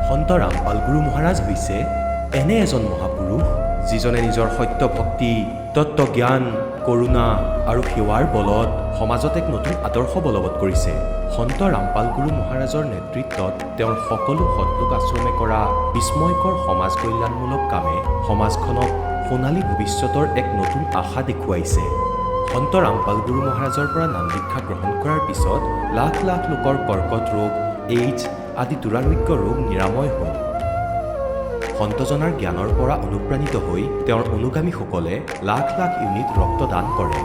সন্ত ৰামপাল গুৰু মহাৰাজ হৈছে এনে এজন মহাপুৰুষ যিজনে নিজৰ সত্য ভক্তি, তত্ত্বজ্ঞান, কৰোণা আৰু সেৱাৰ বলত সমাজত এক নতুন আদৰ্শ বলৱৎ কৰিছে। সন্ত ৰামপাল গুৰু মহাৰাজৰ নেতৃত্বত তেওঁৰ সকলো সৎলোক আশ্ৰমে কৰা বিস্ময়কৰ সমাজ কল্যাণমূলক কামে সমাজখনক সোণালী ভৱিষ্যতৰ এক নতুন আশা দেখুৱাইছে। সন্ত ৰামপাল গুৰু মহাৰাজৰ পৰা নাম দীক্ষা গ্ৰহণ কৰাৰ পিছত লাখ লাখ লোকৰ কৰ্কট ৰোগ, এইডছ আদি দুৰাৰোগ্য ৰোগ নিৰাময় হ'ল। সন্তজনাৰ জ্ঞানৰ পৰা অনুপ্ৰাণিত হৈ তেওঁৰ অনুগামীসকলে লাখ লাখ ইউনিট ৰক্তদান কৰে।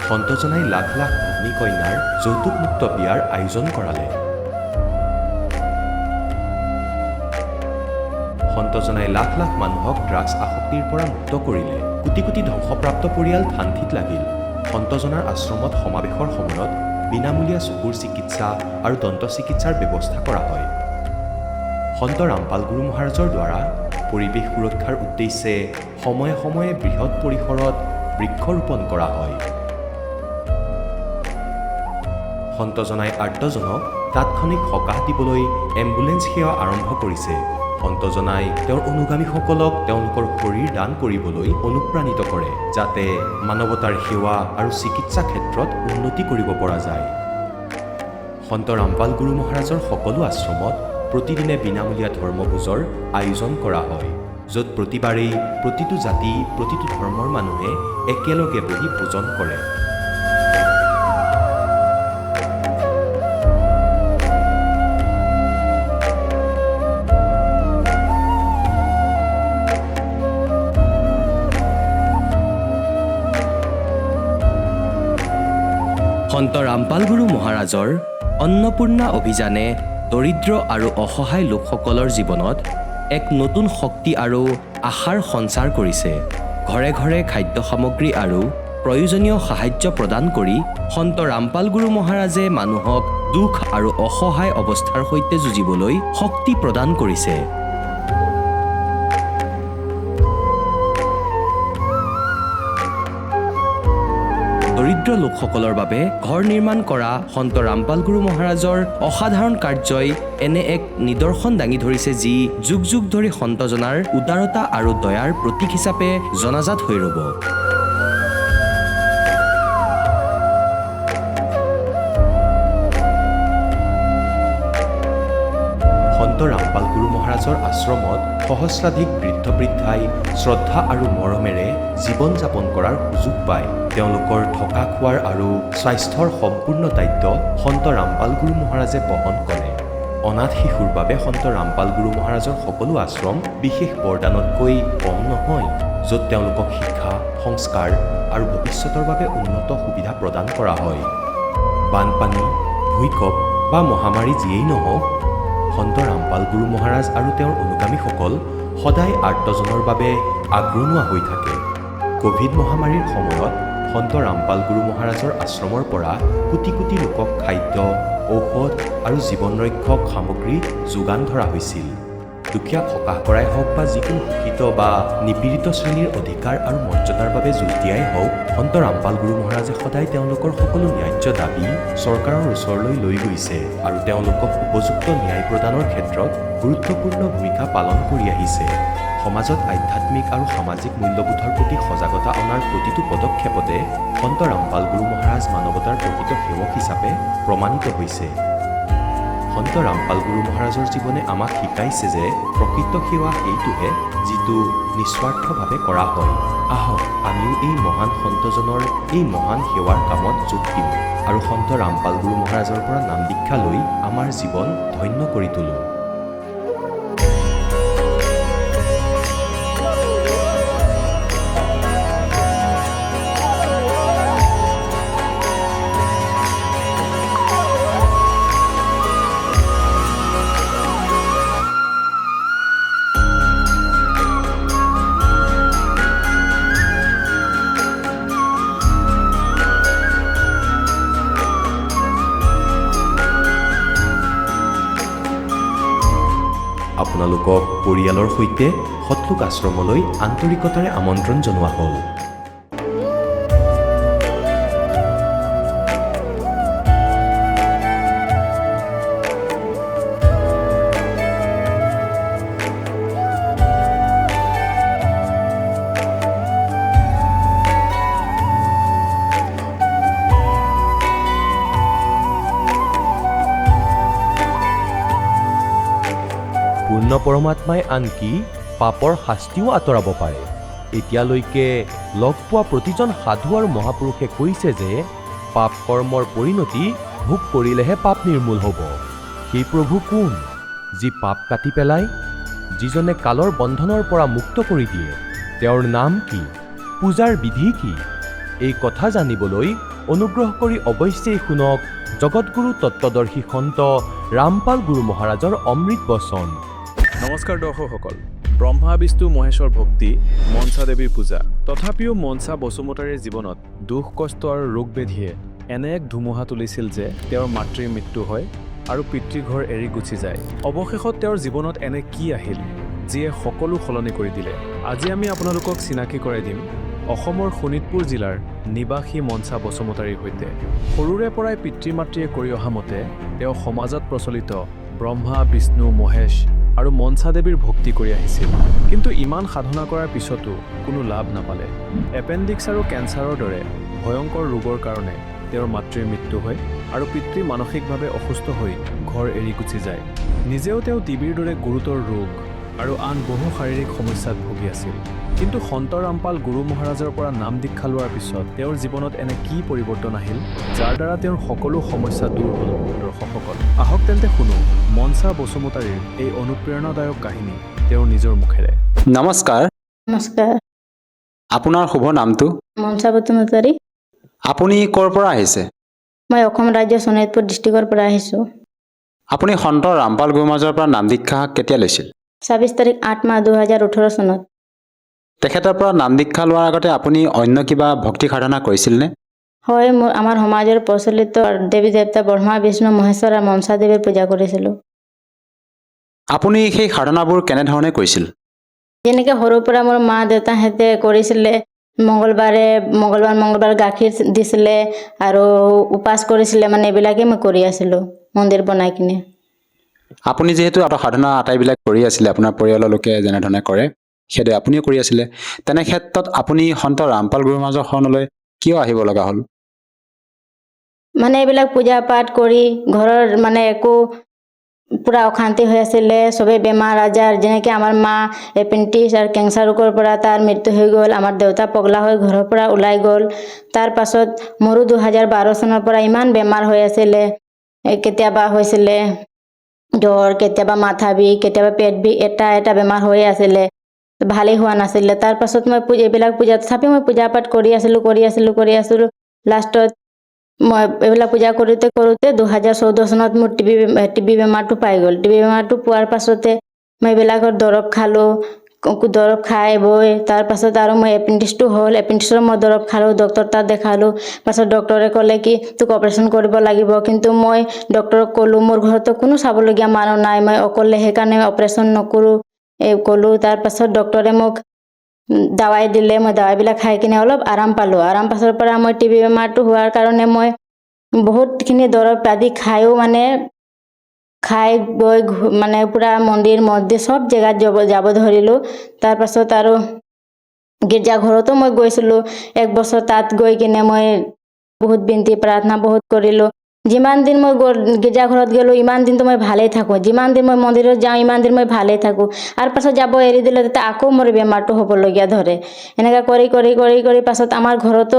সন্তজনাই লাখ লাখ ভগ্নী কন্যাৰ যৌতুকমুক্ত বিয়াৰ আয়োজন কৰালে। সন্তজনাই লাখ লাখ মানুহক ড্ৰাগছ আসক্তিৰ পৰা মুক্ত কৰিলে। কোটি কোটি ধ্বংসপ্ৰাপ্ত পৰিয়াল শান্তিত লাগিল। সন্তজনাৰ আশ্ৰমত সমাৱেশৰ সময়ত বিনামূলীয়া চকুৰ চিকিৎসা আৰু দন্ত চিকিৎসাৰ ব্যৱস্থা কৰা হয়। সন্ত ৰামপাল গুৰু মহাৰাজৰ দ্বাৰা পৰিৱেশ সুৰক্ষাৰ উদ্দেশ্যে সময়ে সময়ে বৃহৎ পৰিসৰত বৃক্ষৰোপণ কৰা হয়। সন্তজনাই আৰ্তজনক তাৎক্ষণিক সকাহ দিবলৈ এম্বুলেন্স সেৱা আৰম্ভ কৰিছে। সন্তজনাই তেওঁৰ অনুগামীসকলক তেওঁলোকৰ শৰীৰ দান কৰিবলৈ অনুপ্ৰাণিত কৰে, যাতে মানৱতাৰ সেৱা আৰু চিকিৎসা ক্ষেত্ৰত উন্নতি কৰিব পৰা যায়। সন্ত ৰামপাল গুৰু মহাৰাজৰ সকলো আশ্ৰমত প্ৰতিদিনে বিনামূলীয়া ধৰ্মভোজৰ আয়োজন কৰা হয়, য'ত প্ৰতিবাৰেই প্ৰতিটো জাতি, প্ৰতিটো ধৰ্মৰ মানুহে একেলগে বহি ভোজন কৰে। সন্ত ৰামপাল গুৰু মহাৰাজৰ অন্নপূৰ্ণা অভিযানে দৰিদ্ৰ আৰু অসহায় লোকসকলৰ জীৱনত এক নতুন শক্তি আৰু আশাৰ সঞ্চাৰ কৰিছে। ঘৰে ঘৰে খাদ্য সামগ্ৰী আৰু প্ৰয়োজনীয় সাহায্য প্ৰদান কৰি সন্ত ৰামপাল গুৰু মহাৰাজে মানুহক দুখ আৰু অসহায় অৱস্থাৰ সৈতে যুঁজিবলৈ শক্তি প্ৰদান কৰিছে। দৰিদ্ৰ লোকসকলৰ বাবে ঘৰ নিৰ্মাণ কৰা সন্ত ৰামপাল গুৰু মহাৰাজৰ অসাধাৰণ কাৰ্যই এনে এক নিদৰ্শন দাঙি ধৰিছে, যি যুগ যুগ ধৰি সন্তজনাৰ উদাৰতা আৰু দয়াৰ প্ৰতীক হিচাপে জনাজাত হৈ ৰ'ব। সন্ত ৰামপাল গুৰু মহাৰাজৰ আশ্ৰমত সহস্ৰাধিক বৃদ্ধ বৃদ্ধাই শ্ৰদ্ধা আৰু মৰমেৰে জীৱন যাপন কৰাৰ সুযোগ পায়। তেওঁলোকৰ থকা খোৱাৰ আৰু স্বাস্থ্যৰ সম্পূৰ্ণ দায়িত্ব সন্ত ৰামপাল গুৰু মহাৰাজে বহন কৰে। অনাথ শিশুৰ বাবে সন্ত ৰামপাল গুৰু মহাৰাজৰ সকলো আশ্ৰম বিশেষ বৰদানতকৈ কম নহয়, য'ত তেওঁলোকক শিক্ষা, সংস্কাৰ আৰু ভৱিষ্যতৰ বাবে উন্নত সুবিধা প্ৰদান কৰা হয়। বানপানী, ভূঁইকঁপ বা মহামাৰী যিয়েই নহওক, সন্ত ৰামপাল গুৰু মহাৰাজ আৰু তেওঁৰ অনুগামীসকল সদায় আৰ্তজনৰ বাবে আগৰণুৱা হৈ থাকে। ক'ভিড মহামাৰীৰ সময়ত সন্ত ৰামপাল গুৰু মহাৰাজৰ আশ্ৰমৰ পৰা কোটি কোটি লোকক খাদ্য, ঔষধ আৰু জীৱন ৰক্ষক সামগ্ৰী যোগান ধৰা হৈছিল। দুখীয়াক সকাহ কৰাই হওক বা যিকোনো শোষিত বা নিপীড়িত শ্ৰেণীৰ অধিকাৰ আৰু মৰ্যাদাৰ বাবে যুঁজ দিয়াই হওক, সন্ত ৰামপাল গুৰু মহাৰাজে সদায় তেওঁলোকৰ সকলো ন্যায্য দাবী চৰকাৰৰ ওচৰলৈ লৈ গৈছে আৰু তেওঁলোকক উপযুক্ত ন্যায় প্ৰদানৰ ক্ষেত্ৰত গুৰুত্বপূৰ্ণ ভূমিকা পালন কৰি আহিছে। সমাজত আধ্যাত্মিক আৰু সামাজিক মূল্যবোধৰ প্ৰতি সজাগতা অনাৰ প্ৰতিটো পদক্ষেপতে সন্ত ৰামপাল গুৰু মহাৰাজ মানৱতাৰ প্ৰকৃত সেৱক হিচাপে প্ৰমাণিত হৈছে। সন্ত ৰামপাল গুৰু মহাৰাজৰ জীৱনে আমাক শিকাইছে যে প্ৰকৃত সেৱা সেইটোহে যিটো নিস্বাৰ্থভাৱে কৰা হয়। আহক আমিও এই মহান সন্তজনৰ এই মহান সেৱাৰ কামত যোগ দিওঁ আৰু সন্ত ৰামপাল গুৰু মহাৰাজৰ পৰা নাম দীক্ষা লৈ আমাৰ জীৱন ধন্য কৰি তোলোঁ। আপোনালোকক পৰিয়ালৰ সৈতে সৎলোক আশ্ৰমলৈ আন্তৰিকতাৰে আমন্ত্ৰণ জনোৱা হ'ল। পূৰ্ণ পৰমাত্মাই আনকি পাপৰ শাস্তিও আঁতৰাব পাৰে। এতিয়ালৈকে লগ পোৱা প্ৰতিজন সাধু আৰু মহাপুৰুষে কৈছে যে পাপ কৰ্মৰ পৰিণতি ভোগ কৰিলেহে পাপ নিৰ্মূল হ'ব। সেই প্ৰভু কোন, যি পাপ কাটি পেলায়, যিজনে কালৰ বন্ধনৰ পৰা মুক্ত কৰি দিয়ে? তেওঁৰ নাম কি? পূজাৰ বিধি কি? এই কথা জানিবলৈ অনুগ্ৰহ কৰি অৱশ্যেই শুনক জগতগুৰু তত্ত্বদৰ্শী সন্ত ৰামপাল গুৰু মহাৰাজৰ অমৃত বচন। নমস্কাৰ দৰ্শকসকল, ব্ৰহ্মা বিষ্ণু মহেশ্বৰ ভক্তি, মনসা দেৱীৰ পূজা। তথাপিও মনসা বসুমতাৰীৰ জীৱনত দুখ কষ্ট আৰু ৰোগ ব্যাধিয়ে এনে এক ধুমুহা তুলিছিল যে তেওঁৰ মাতৃৰ মৃত্যু হয় আৰু পিতৃঘৰ এৰি গুচি যায়। অৱশেষত তেওঁৰ জীৱনত এনে কি আহিল যিয়ে সকলো সলনি কৰি দিলে? আজি আমি আপোনালোকক চিনাকি কৰাই দিম অসমৰ শোণিতপুৰ জিলাৰ নিবাসী মনসা বসুমতাৰীৰ সৈতে। সৰুৰে পৰাই পিতৃ মাতৃয়ে কৰি অহা মতে তেওঁ সমাজত প্ৰচলিত ব্ৰহ্মা বিষ্ণু মহেশ আৰু মনসা দেৱীৰ ভক্তি কৰি আহিছিল। কিন্তু ইমান সাধনা কৰাৰ পিছতো কোনো লাভ নাপালে। এপেণ্ডিক্স আৰু কেঞ্চাৰৰ দৰে ভয়ংকৰ ৰোগৰ কাৰণে তেওঁৰ মাতৃৰ মৃত্যু হয় আৰু পিতৃ মানসিকভাৱে অসুস্থ হৈ ঘৰ এৰি গুচি যায়। নিজেও তেওঁ টিবিৰ দৰে গুৰুতৰ ৰোগ আৰু আন বহু শাৰীৰিক সমস্যাত ভুগি আছিল। কিন্তু সন্ত ৰামপাল গুৰু মহাৰাজৰ পৰা নাম দীক্ষা লোৱাৰ পিছত তেওঁৰ জীৱনত এনে কি পৰিৱৰ্তন আহিল যাৰ দ্বাৰা তেওঁৰ সকলো সমস্যা দূৰ হ'ল? দৰ্শকসকল, আহক তেন্তে শুনো মনসা বসুমতাৰীৰ এই অনুপ্ৰেৰণাদায়ক কাহিনী তেওঁৰ নিজৰ মুখেৰে। নমস্কাৰ। নমস্কাৰ। আপোনাৰ শুভ নামটো? মনসা বসুমতাৰী। আপুনি ক'ৰ পৰা আহিছে? মই অসম ৰাজ্যৰ শোণিতপুৰ ডিষ্ট্ৰিক্টৰ পৰা আহিছোঁ। আপুনি সন্ত ৰামপাল গুৰু মহাৰাজৰ পৰা নাম দীক্ষা কেতিয়া লৈছিল? 26 তাৰিখ 8 মাহ 2018 চনত। তেখেতৰ পৰা নাম দীক্ষা লোৱাৰ আগতে আপুনি অন্য কিবা ভক্তি সাধনা কৰিছিলনে? হয়, আমাৰ সমাজৰ প্ৰচলিত দেৱী দেৱতা ব্ৰহ্মা বিষ্ণু মহেশ্বৰ আৰু মনসা দেৱীৰ পূজা কৰিছিলোঁ। আপুনি সেই সাধনাবোৰ কেনেধৰণে কৰিছিল? যেনেকৈ সৰুৰ পৰা মোৰ মা দেউতাহঁতে কৰিছিলে, মঙ্গলবাৰ গাখীৰ দিছিলে আৰু উপাস কৰিছিলে, মানে এইবিলাকেই মই কৰি আছিলোঁ মন্দিৰ বনাই কিনে। আপুনি যিহেতু সাধনা আটাইবিলাক কৰি আছিলে, আপোনাৰ পৰিয়ালৰ লোকে যেনেধৰণে কৰে সেইদৰে আপুনিও কৰি আছিলে, তেনে ক্ষেত্ৰত আপুনি সন্ত ৰামপাল গুৰু মহাৰাজৰ শৰণলৈ কিয় আহিব লগা হ'ল? মানে এইবিলাক পূজা পাঠ কৰি ঘৰৰ মানে একো পুৰা অশান্তি হৈ আছিলে, চবেই বেমাৰ আজাৰ, যেনেকৈ আমাৰ মা এপেণ্ডিক্স আৰু কেঞ্চাৰ ৰোগৰ পৰা তাৰ মৃত্যু হৈ গ'ল, আমাৰ দেউতা পগলা হৈ ঘৰৰ পৰা ওলাই গ'ল। তাৰ পাছত মোৰো 2012 চনৰ পৰা ইমান বেমাৰ হৈ আছিলে, কেতিয়াবা হৈছিলে জ্বৰ, কেতিয়াবা মাথা বিষ, কেতিয়াবা পেট বিষ, এটা বেমাৰ হৈয়ে আছিলে, ভালেই হোৱা নাছিলে। তাৰ পাছত মই এইবিলাক তথাপি মই পূজা পাঠ কৰি আছিলোঁ। লাষ্টত মই এইবিলাক পূজা কৰোঁতে 2014 চনত মোৰ টিবি বেমাৰটো পাই গ'ল। টিবি বেমাৰটো পোৱাৰ পাছতে মই এইবিলাকৰ দৰৱ খালোঁ, দৰৱ খাই বৈ তাৰ পাছত আৰু মই এপেণ্ডিক্সটো হ'ল, এপেণ্ডিক্সৰ মই দৰৱ খালোঁ, ডক্টৰ তাত দেখালোঁ। পাছত ডক্টৰে ক'লে কি তোক অপাৰেশ্যন কৰিব লাগিব, কিন্তু মই ডক্টৰক ক'লোঁ মোৰ ঘৰতো কোনো চাবলগীয়া মানুহ নাই, মই অকলে, সেইকাৰণে অপাৰেশ্যন নকৰোঁ ক'লোঁ। তাৰ পাছত ডক্টৰে মোক দাৱাই দিলে, মই দাৱাইবিলাক খাই কিনে অলপ আৰাম পালোঁ। আৰাম পাছৰ পৰা মই টিবি বেমাৰটো হোৱাৰ কাৰণে মই বহুতখিনি দৰৱ আদি খাই গৈ মানে পুৰা মন্দিৰ চব জেগাত যাব ধৰিলোঁ। তাৰ পাছত আৰু গীৰ্জাঘৰতো মই গৈছিলোঁ 1 বছৰ, তাত গৈ কিনে মই বহুত বিনতি প্ৰাৰ্থনা বহুত কৰিলোঁ। যিমান দিন মই গীৰ্জাঘৰত গ'লোঁ ইমান দিনতো মই ভালেই থাকোঁ, যিমান দিন মই মন্দিৰত যাওঁ ইমান দিন মই ভালেই থাকোঁ। আৰু পাছত যাব এৰি দিলে তেতিয়া আকৌ মোৰ বেমাৰটো হ'বলগীয়া ধৰে। এনেকৈ কৰি পাছত আমাৰ ঘৰতো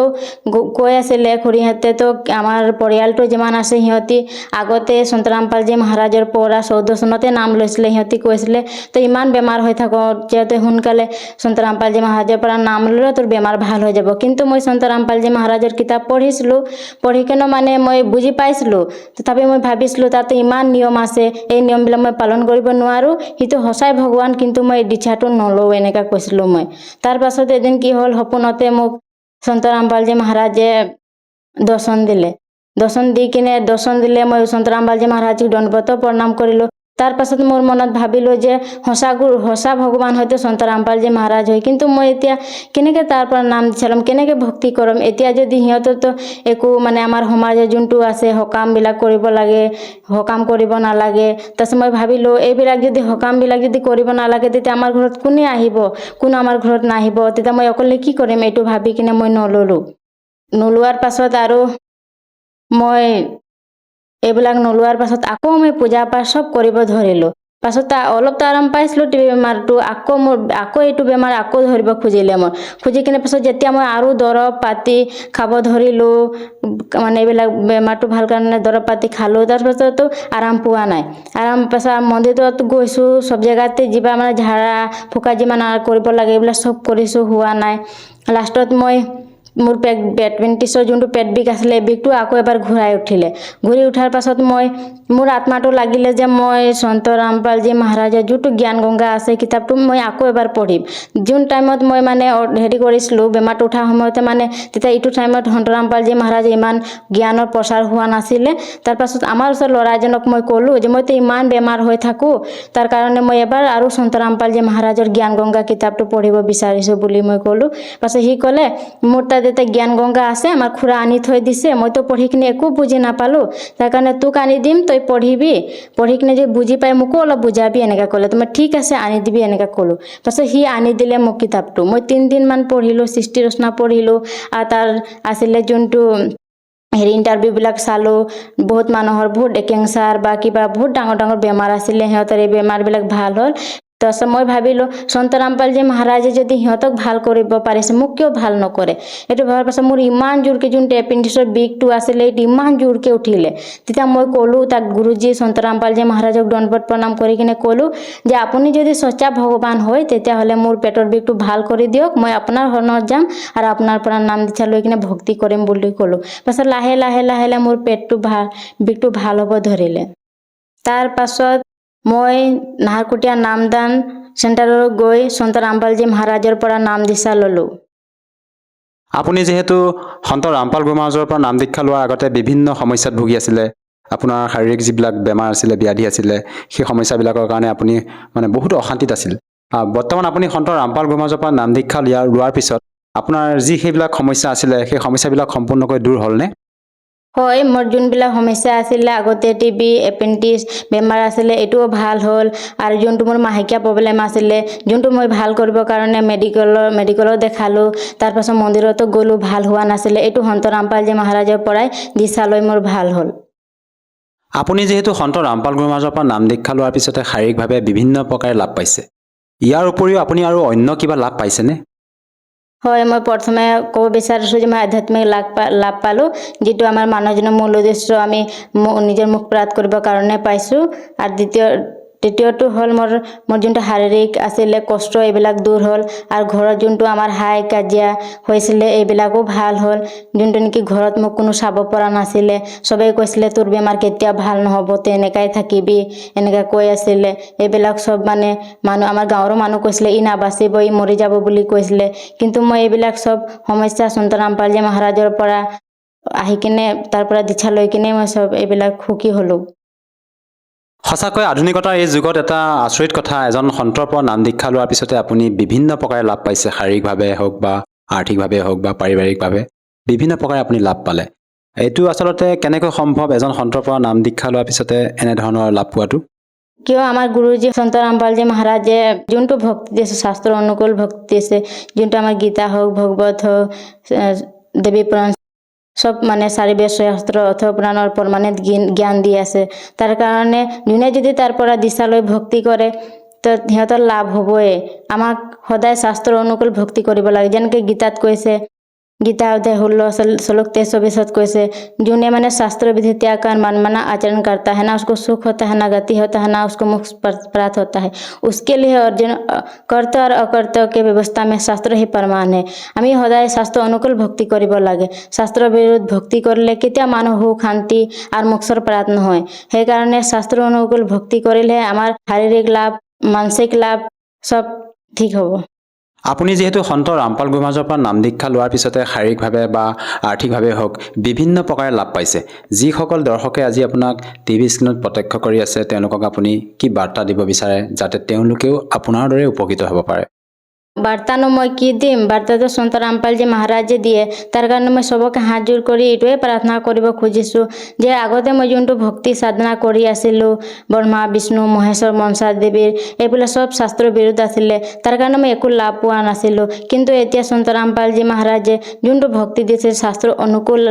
কৈ আছিলে খুৰীহঁতে, তো আমাৰ পৰিয়ালটো যিমান আছে সিহঁতি আগতে সন্ত ৰামপালজী মহাৰাজৰ পৰা 14 চনতে নাম লৈছিলে। সিহঁতি কৈছিলে তো ইমান বেমাৰ হৈ থাকো, যিহেতু সোনকালে সন্ত ৰামপালজী মহাৰাজৰ পৰা নাম ল'লে তোৰ বেমাৰ ভাল হৈ যাব। কিন্তু মই সন্ত ৰামপালজী মহাৰাজৰ কিতাপ পঢ়িছিলোঁ, পঢ়ি কিনে মানে মই বুজি পাইছিলোঁ। তথাপি মই ভাবিছিলোঁ তাতে ইমান নিয়ম আছে, এই নিয়মবিলাক মই পালন কৰিব নোৱাৰোঁ, সিটো সঁচাই ভগৱান, কিন্তু মই দীক্ষাটো নলওঁ, এনেকৈ কৈছিলোঁ মই। তাৰ পাছত এদিন কি হ'ল, সপোনতে মোক সন্ত ৰামপালজী মহাৰাজে দৰ্শন দিলে। মই সন্ত ৰামপালজী মহাৰাজক দণ্ডৱত প্ৰণাম কৰিলোঁ। তাৰ পাছত মোৰ মনত ভাবিলোঁ যে সঁচা ভগৱান হয়তো সন্ত ৰামপালজী মহাৰাজ হয়, কিন্তু মই এতিয়া কেনেকৈ তাৰ পৰা নাম চালাম, কেনেকৈ ভক্তি কৰিম? এতিয়া যদি সিহঁতৰতো একো মানে আমাৰ সমাজৰ যোনটো আছে সকামবিলাক কৰিব লাগে, সকাম কৰিব নালাগে। তাৰপিছত মই ভাবিলোঁ এইবিলাক যদি সকামবিলাক যদি কৰিব নালাগে তেতিয়া আমাৰ ঘৰত কোনে আহিব, কোনো আমাৰ ঘৰত নাহিব, তেতিয়া মই অকলে কি কৰিম? এইটো ভাবি কিনে মই নোলোৱাৰ পাছত আৰু মই এইবিলাক নোলোৱাৰ পাছত আকৌ মই পূজা পাঠ চব কৰিব ধৰিলোঁ। পাছত অলপ আৰাম পাইছিলোঁ টিবি বেমাৰটো আকৌ এইটো বেমাৰ আকৌ ধৰিব খুজিলে মোৰ খুজি কিনে পাছত যেতিয়া মই আৰু দৰৱ পাতি খাব ধৰিলোঁ মানে এইবিলাক বেমাৰটো ভাল কাৰণে দৰৱ পাতি খালোঁ তাৰপাছতো আৰাম পোৱা নাই আৰাম পাছত মন্দিৰত গৈছোঁ চব জেগাতে যিবা মানে ঝাৰা ফুকা যিমান কৰিব লাগে এইবিলাক চব কৰিছোঁ হোৱা নাই লাষ্টত মই মোৰ পেটমেণ্টিছৰ যোনটো পেট বিষ আছিলে বিষটো আকৌ এবাৰ ঘূৰি উঠাৰ পাছত মই মোৰ আত্মাটো লাগিলে যে মই সন্ত ৰামপালজী মহাৰাজৰ যোনটো জ্ঞান গংগা আছে কিতাপটো মই আকৌ এবাৰ পঢ়িম যোন টাইমত মই মানে হেৰি কৰিছিলোঁ বেমাৰটো উঠাৰ সময়তে মানে তেতিয়া এইটো টাইমত সন্ত ৰামপালজী মহাৰাজে ইমান জ্ঞানৰ প্ৰচাৰ হোৱা নাছিলে তাৰপাছত আমাৰ ওচৰৰ ল'ৰা এজনক মই ক'লোঁ যে মইতো ইমান বেমাৰ হৈ থাকোঁ তাৰ কাৰণে মই এবাৰ আৰু সন্ত ৰামপালজী মহাৰাজৰ জ্ঞান গংগা কিতাপটো পঢ়িব বিচাৰিছোঁ বুলি মই ক'লোঁ পাছত সি ক'লে মোৰ তাত এতিয়া জ্ঞান গংগা আছে আমাৰ খুৰা আনি থৈ দিছে মইতো পঢ়ি কিনে একো বুজি নাপালোঁ তাৰ কাৰণে তোক আনি দিম তই পঢ়িবি পঢ়ি কিনে যে বুজি পাই মোকো অলপ বুজাবি এনেকৈ ক'লে তোমাৰ ঠিক আছে আনি দিবি এনেকৈ ক'লোঁ পাছত সি আনি দিলে মোক কিতাপটো মই 3 দিনমান পঢ়িলোঁ সৃষ্টি ৰচনা পঢ়িলোঁ আৰু তাৰ আছিলে যোনটো হেৰি ইণ্টাৰভিউবিলাক চালোঁ বহুত মানুহৰ বহুত কেঞ্চাৰ বা কিবা বহুত ডাঙৰ বেমাৰ আছিলে সিহঁতৰ এই বেমাৰবিলাক ভাল হ'ল তাৰপিছত মই ভাবিলোঁ সন্ত ৰামপালজী মহাৰাজে যদি সিহঁতক ভাল কৰিব পাৰিছে মোক কিয় ভাল নকৰে এইটো ভবাৰ পাছত মোৰ ইমান জোৰকৈ যোনটো এপেণ্ডিক্সৰ বিষটো আছিলে এইটো ইমান জোৰকৈ উঠিলে তেতিয়া মই ক'লোঁ তাক গুৰুজী সন্ত ৰামপালজী মহাৰাজক দণ্ডৱত প্ৰণাম কৰি কিনে ক'লোঁ যে আপুনি যদি সঁচা ভগৱান হয় তেতিয়াহ'লে মোৰ পেটৰ বিষটো ভাল কৰি দিয়ক মই আপোনাৰ শৰণত যাম আৰু আপোনাৰ পৰা নাম দীক্ষা লৈ কিনে ভক্তি কৰিম বুলি ক'লোঁ পাছত লাহে লাহে মোৰ বিষটো ভাল হ'ব ধৰিলে তাৰ পাছত মই নাহৰকটীয়া নামদান চেণ্টাৰত গৈ সন্ত ৰামপালজী মহাৰাজৰ পৰা নাম দীক্ষা ল'লোঁ আপুনি যিহেতু সন্ত ৰামপাল গুৰু মহাৰাজৰ পৰা নাম দীক্ষা লোৱাৰ আগতে বিভিন্ন সমস্যাত ভুগি আছিলে আপোনাৰ শাৰীৰিক যিবিলাক বেমাৰ আছিলে ব্যাধি আছিলে সেই সমস্যাবিলাকৰ কাৰণে আপুনি মানে বহুত অশান্তিত আছিল বৰ্তমান আপুনি সন্ত ৰামপাল গুৰু মহাৰাজৰ পৰা নাম দীক্ষা লোৱাৰ পিছত আপোনাৰ যি সেইবিলাক সমস্যা আছিলে সেই সমস্যাবিলাক সম্পূৰ্ণকৈ দূৰ হ'লনে হয় মোৰ যোনবিলাক সমস্যা আছিলে আগতে টিবি এপেণ্ডিক্স বেমাৰ আছিলে এইটোও ভাল হ'ল আৰু যোনটো মোৰ মাহেকীয়া প্ৰব্লেম আছিলে যোনটো মই ভাল কৰিবৰ কাৰণে মেডিকেলত দেখালোঁ তাৰপাছত মন্দিৰতো গ'লোঁ ভাল হোৱা নাছিলে এইটো সন্ত ৰামপালজী মহাৰাজৰ পৰাই দীক্ষা লৈ মোৰ ভাল হ'ল আপুনি যিহেতু সন্ত ৰামপাল গুৰু মহাৰাজৰ পৰা নাম দীক্ষা লোৱাৰ পিছতে শাৰীৰিকভাৱে বিভিন্ন প্ৰকাৰে লাভ পাইছে ইয়াৰ উপৰিও আপুনি আৰু অন্য কিবা লাভ পাইছেনে হয় মই প্ৰথমে ক'ব বিচাৰিছোঁ যে মই আধ্যাত্মিক লাভ পালোঁ যিটো আমাৰ মানুহজনৰ মূল উদ্দেশ্য আমি নিজৰ মুখ প্ৰাপ্ত কৰিবৰ কাৰণে পাইছোঁ আৰু দ্বিতীয়টো হ'ল মোৰ যোনটো শাৰীৰিক আছিলে কষ্ট এইবিলাক দূৰ হ'ল আৰু ঘৰত যোনটো আমাৰ হাই কাজিয়া হৈছিলে এইবিলাকো ভাল হ'ল যোনটো নেকি ঘৰত মোক কোনো চাব পৰা নাছিলে চবেই কৈছিলে তোৰ বেমাৰ কেতিয়া ভাল নহ'ব তই এনেকাই থাকিবি এনেকৈ কৈ আছিলে এইবিলাক চব মানে আমাৰ গাঁৱৰো মানুহ কৈছিলে ই নাবাচিব ই মৰি যাব বুলি কৈছিলে কিন্তু মই এইবিলাক চব সমস্যা সন্ত ৰামপালজী মহাৰাজৰ পৰা আহি কিনে তাৰ পৰা দীক্ষা লৈ কিনে মই চব এইবিলাক সুখী হ'লোঁ সঁচাকৈ আধুনিকতাৰ এই যুগত এটা আচৰিত কথা এজন সন্তৰ পৰা নাম দীক্ষা লোৱাৰ পিছতে আপুনি বিভিন্ন প্ৰকাৰে লাভ পাইছে শাৰীৰিকভাৱে হওক বা আৰ্থিকভাৱে হওক বা পাৰিবাৰিকভাৱে বিভিন্ন প্ৰকাৰে আপুনি লাভ পালে এইটো আচলতে কেনেকৈ সম্ভৱ এজন সন্তৰ পৰা নাম দীক্ষা লোৱাৰ পিছতে এনেধৰণৰ লাভ পোৱাটো কিয় আমাৰ গুৰুজী সন্ত ৰামপালজী মহাৰাজে যোনটো ভক্তি দিছে শাস্ত্ৰ অনুকূল ভক্তি দিছে যোনটো আমাৰ গীতা হওক ভগৱত হওক দেৱী পুৰাণ সব মানে 4 বেদ শাস্ত্ৰ অথপুৰাণৰ প্ৰমাণিত জ্ঞান দি আছে তাৰ কাৰণে যোনে যদি তাৰ পৰা দিশা লৈ ভক্তি কৰে তো সিহঁতৰ লাভ হ'বই আমাক সদায় শাস্ত্ৰ অনুকূল ভক্তি কৰিব লাগে যেনেকৈ গীতাত কৈছে गीता अध्याय 16 श्लोक 23 कैसे जोने मैंने शास्त्र विधि त्याग कर मनमाना आचरण करता है ना उसको सुख होता है ना गति होता है ना उसको मोक्ष प्राप्त होता है उसके लिए अर्जुन कर्ता और अकर्ता के व्यवस्था में शास्त्र ही प्रमाण है आमी सदाय शास्त्र अनुकूल भक्ति करिब लागे शास्त्र विरुद्ध भक्ति करले केতিয়া मानव हो शांति और मोक्षर प्राप्त নহয় সেই কাৰণে শাস্ত্ৰ অনুকূল ভক্তি কৰিলে আমাৰ শাৰীৰিক লাভ মানসিক লাভ সব ঠিক হ'ব আপুনি যেহেতু সন্ত ৰামপাল গুৰু মহাৰাজৰ পৰা নাম দীক্ষা লোৱাৰ পিছতে শাৰীৰিকভাৱে বা আৰ্থিকভাৱে হওক বিভিন্ন প্ৰকাৰে লাভ পাইছে যিসকল দৰ্শকে আজি আপোনাক টিভি স্ক্ৰীনত প্ৰত্যক্ষ কৰি আছে তেওঁলোকক আপুনি কি বাৰ্তা দিব বিচাৰে যাতে তেওঁলোকেও আপোনাৰ দৰে উপকৃত হ'ব পাৰে বাৰ্তানো মই কি দিম বাৰ্তাটো সন্ত ৰামপালজী মহাৰাজে দিয়ে তাৰ কাৰণে মই সবকে হাত জোৰ কৰি এইটোৱে প্ৰাৰ্থনা কৰিব খুজিছোঁ যে আগতে মই যোনটো ভক্তি সাধনা কৰি আছিলোঁ ব্ৰহ্মা বিষ্ণু মহেশ্বৰ মনসা দেৱীৰ এইবিলাক সব শাস্ত্ৰৰ বিৰুদ্ধ আছিলে তাৰ কাৰণে মই একো লাভ পোৱা নাছিলোঁ কিন্তু এতিয়া সন্ত ৰামপালজী মহাৰাজে যোনটো ভক্তি দিছে শাস্ত্ৰ অনুকূল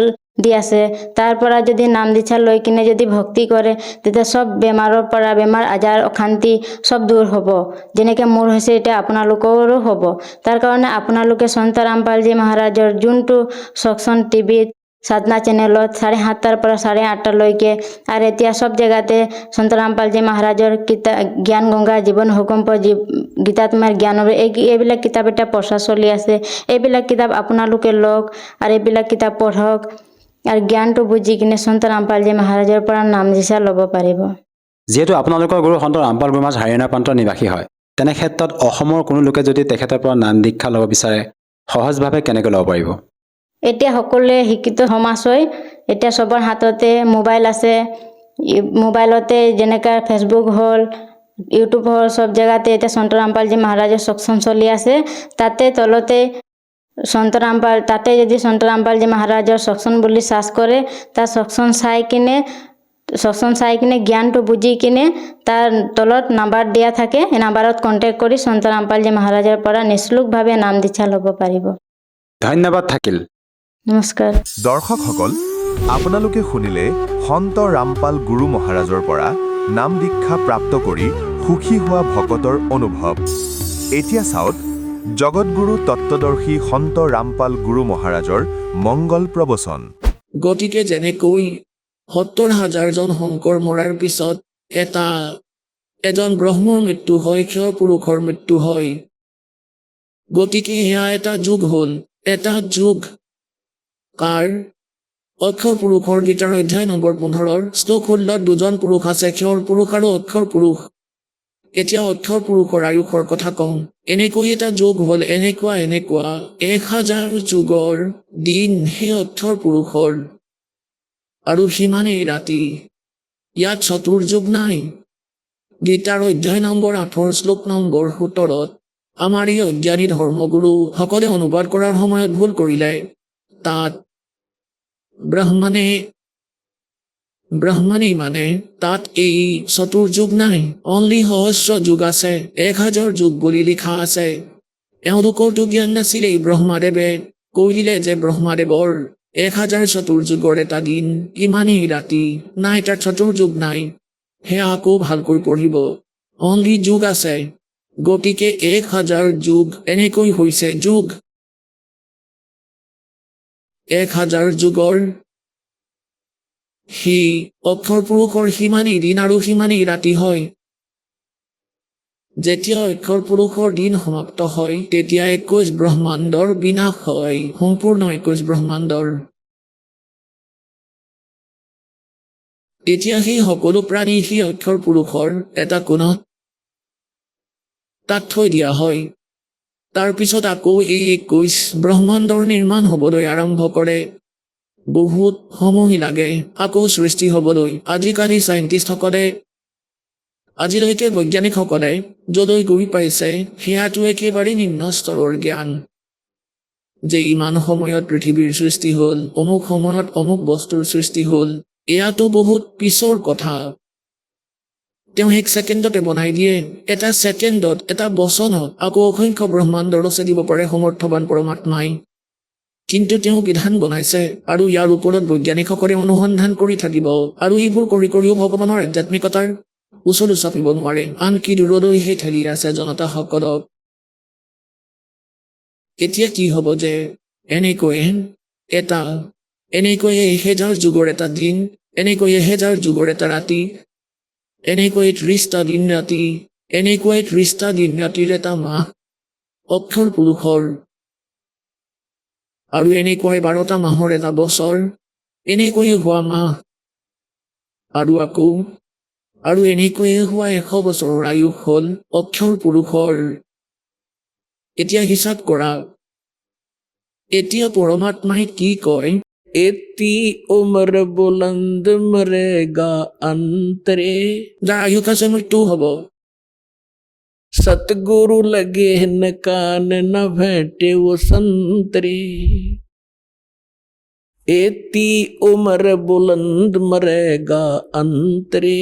দি আছে তাৰ পৰা যদি নাম দীক্ষা লৈ কিনে যদি ভক্তি কৰে তেতিয়া সব বেমাৰৰ পৰা বেমাৰ আজাৰ অশান্তি সব দূৰ হ'ব যেনেকৈ মোৰ হৈছে এতিয়া আপোনালোকৰো হ'ব তাৰ কাৰণে আপোনালোকে সন্ত ৰামপালজী মহাৰাজৰ যোনটো সৎসং টিভিত সাধনা চেনেলত 7:30 পৰা 8:30লৈকে আৰু এতিয়া সব জেগাতে সন্ত ৰামপালজী মহাৰাজৰ জ্ঞান গংগা জীৱন হুকুম গীতা তোমাৰ জ্ঞানৰ এইবিলাক কিতাপ এটা প্ৰচাৰ চলি আছে এইবিলাক কিতাপ আপোনালোকে লওক আৰু এইবিলাক কিতাপ পঢ়ক আৰু জ্ঞানটো বুজি কিনে সন্ত ৰামপালজী মহাৰাজৰ পৰা নাম দীক্ষা ল'ব পাৰিব যিহেতু আপোনালোকৰ গুৰু সন্ত ৰামপাল গুৰু মহাৰাজ হাৰিয়ানা প্ৰান্তৰ নিবাসী হয় তেনে ক্ষেত্ৰত অসমৰ কোনো লোকে যদি তেখেতৰ পৰা নাম দীক্ষা ল'ব বিচাৰে সহজভাৱে কেনেকৈ ল'ব পাৰিব এতিয়া সকলোৱে শিক্ষিত সমাজ হয় এতিয়া সবৰ হাততে মোবাইল আছে মোবাইলতে যেনেকৈ ফেচবুক হ'ল ইউটিউব হ'ল সব জেগাতে এতিয়া সন্ত ৰামপালজী মহাৰাজৰ সৎসং চলি আছে তাতে তলতে তাতে যদি সন্ত ৰামপালজী মহাৰাজৰ সৎসং বুলি সাৰ্চ কৰে তাৰ সৎসং চাই কিনে জ্ঞানটো বুজি কিনে তাৰ তলত নাম্বাৰ দিয়া থাকে এই নাম্বাৰত কণ্টেক্ট কৰি সন্ত ৰামপালজী মহাৰাজৰ পৰা নিঃশুল্কভাৱে নাম দীক্ষা ল'ব পাৰিব ধন্যবাদ থাকিল নমস্কাৰ দৰ্শকসকল আপোনালোকে শুনিলে সন্ত ৰামপাল গুৰু মহাৰাজৰ পৰা নাম দীক্ষা প্ৰাপ্ত কৰি সুখী হোৱা ভকতৰ অনুভৱ এতিয়া চাওক জগতগুৰু তত্ত্বদৰ্শী সন্ত ৰামপাল গুৰু মহাৰাজৰ মংগল প্ৰবচন গতিকে যেনেকৈ ৭০,০০০জন শংকৰ মৰাৰ পিছত এজন ব্ৰহ্মৰ মৃত্যু হয় ক্ষয় পুৰুষৰ মৃত্যু হয় গতিকে সেয়া এটা যুগ হ'ল এটা যুগ কাৰ অক্ষৰ পুৰুষৰ গীতাৰ অধ্যায় নম্বৰ 15 শ্লোক 16 দুজন পুৰুষ আছে ক্ষৰ পুৰুষ আৰু অক্ষৰ পুৰুষ এতিয়া অক্ষৰ পুৰুষৰ আয়ুসৰ কথা কওঁ এনেকৈ এটা যুগ হ'ল এনেকুৱা 1000 যুগৰ দিন সেই অক্ষৰ পুৰুষৰ আৰু সিমানেই ৰাতি ইয়াত চতুৰ্যুগ নাই গীতাৰ অধ্যায় নম্বৰ 8 শ্লোক নম্বৰ 17 আমাৰ এই অজ্ঞানী ধৰ্মগুৰু সকলে অনুবাদ কৰাৰ সময়ত ভুল কৰিলে তাত ব্ৰাহ্মণী মানে তাত এই চতুৰ্যুগ নাই অনলি সহস্ৰ যুগ আছে 1000 যুগ বুলি লিখা আছে এওঁলোকৰতো জ্ঞান নাছিল এই ব্ৰহ্মাদেৱে কৈ দিলে যে ব্ৰহ্মাদেৱৰ 1000 চতুৰ্যুগৰ এটা দিন ইমানেই ৰাতি নাই তাত চতুৰ্যুগ নাই সেয়া আকৌ ভালকৈ পঢ়িব অনলি যুগ আছে গতিকে 1000 যুগ এনেকৈ হৈছে যুগ 1000 যুগৰ সি অক্ষৰ পুৰুষৰ সিমানেই দিন আৰু সিমানেই ৰাতি হয় যেতিয়া অক্ষৰ পুৰুষৰ দিন সমাপ্ত হয় তেতিয়া 21 ব্ৰহ্মাণ্ডৰ বিনাশ হয় সম্পূৰ্ণ 21 ব্ৰহ্মাণ্ডৰ তেতিয়া সেই সকলো প্ৰাণী সেই অক্ষৰ পুৰুষৰ এটা কোণত তাত থৈ দিয়া হয় তাৰপিছত আকৌ এই 21 ব্ৰহ্মাণ্ডৰ নিৰ্মাণ হ'বলৈ আৰম্ভ কৰে বহুত সময় লাগে আকৌ সৃষ্টি হ'বলৈ আজিকালি চাইণ্টিষ্টসকলে আজিলৈকে বৈজ্ঞানিকসকলে য'লৈ গৈ পাইছে সেয়াটো একেবাৰে নিম্ন স্তৰৰ জ্ঞান যে ইমান সময়ত পৃথিৱীৰ সৃষ্টি হ'ল অমুক সময়ত অমুক বস্তুৰ সৃষ্টি হ'ল এয়াতো বহুত পিছৰ কথা তেওঁ 1 ছেকেণ্ডতে বনাই দিয়ে এটা ছেকেণ্ডত এটা বচনত আকৌ অসংখ্য ব্ৰহ্মাণ্ড ৰচি দিব পাৰে সমৰ্থবান পৰমাত্মাই কিন্তু তেওঁ বিধান বনাইছে আৰু ইয়াৰ ওপৰত বৈজ্ঞানিকসকলে অনুসন্ধান কৰি থাকিব আৰু এইবোৰ কৰিও ভগৱানৰ আধ্যাত্মিকতাৰ ওচৰলৈ চাপিব নোৱাৰে আনকি দূৰলৈহে ঠেলি আছে জনতাসকলক এতিয়া কি হ'ব যে এনেকৈ 1000 যুগৰ এটা দিন এনেকৈ 1000 যুগৰ এটা ৰাতি এনেকৈ 30টা দিন ৰাতি এনেকৈ 30টা দিন ৰাতিৰ এটা মাহ অক্ষৰ পুৰুষৰ আৰু এনেকৈ 12টা মাহৰ এটা বছৰ এনেকৈ হোৱা মাহ আৰু আকৌ আৰু এনেকৈ হোৱা 100 বছৰৰ আয়ুস হ'ল অক্ষৰ পুৰুষৰ এতিয়া হিচাপ কৰা এতিয়া পৰমাত্মাই কি কয় এতি উমৰ বুলন্দ মৰেগা অন্তৰে যাৰ আয়ুস আছে মৃত্যু হ'ব सतगुरु लगे न कान न भेटे वो संतरे एती उम्र बुलंद मरेगा अंतरे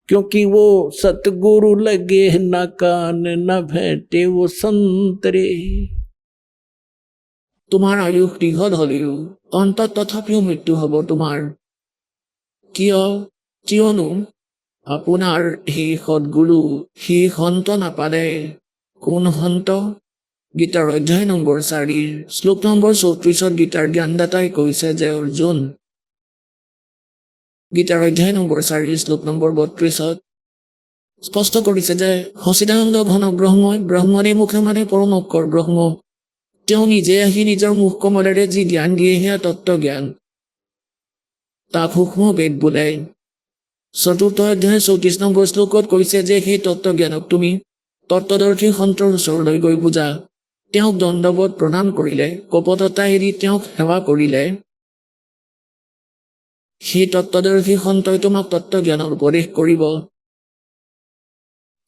क्योंकि वो सतगुरु लगे न कान न भेटे वो संतरे তোমাৰ আয়ুস দীঘল হ'লেও অন্তত তথাপিও মৃত্যু হ'ব তোমাৰ। কিয়নো আপোনাৰ সেই সদ্গুৰু, সেই সন্ত নাপালে। কোন সন্ত? গীতাৰ অধ্যায় নম্বৰ 4 শ্লোক নম্বৰ 34 গীতাৰ জ্ঞানদাতাই কৈছে যে অৰ্জুন, গীতাৰ অধ্যায় নম্বৰ 4 শ্লোক নম্বৰ 32 স্পষ্ট কৰিছে যে সচিদানন্দ ঘন ব্ৰহ্মই ব্ৰহ্মৰে মুখে মানে পৰম অক্ষৰ ব্ৰহ্ম। তেওঁ নিজে আহি নিজৰ মুখ কমলেৰে যি জ্ঞান দিয়ে সেয়া তত্ত্বজ্ঞান, তাক সূক্ষ্ম বেদ বোলে। 4 অধ্যায় 34 নম্বৰ শ্লোকত কৈছে যে সেই তত্ত্বজ্ঞানক তুমি তত্ত্বদৰ্শী সন্তৰ ওচৰলৈ গৈ বুজা। তেওঁক দণ্ডৱত প্ৰণাম কৰিলে, কপটতা এৰি তেওঁক সেৱা কৰিলে, সেই তত্ত্বদৰ্শী সন্তই তোমাক তত্ত্বজ্ঞানৰ উপদেশ কৰিব।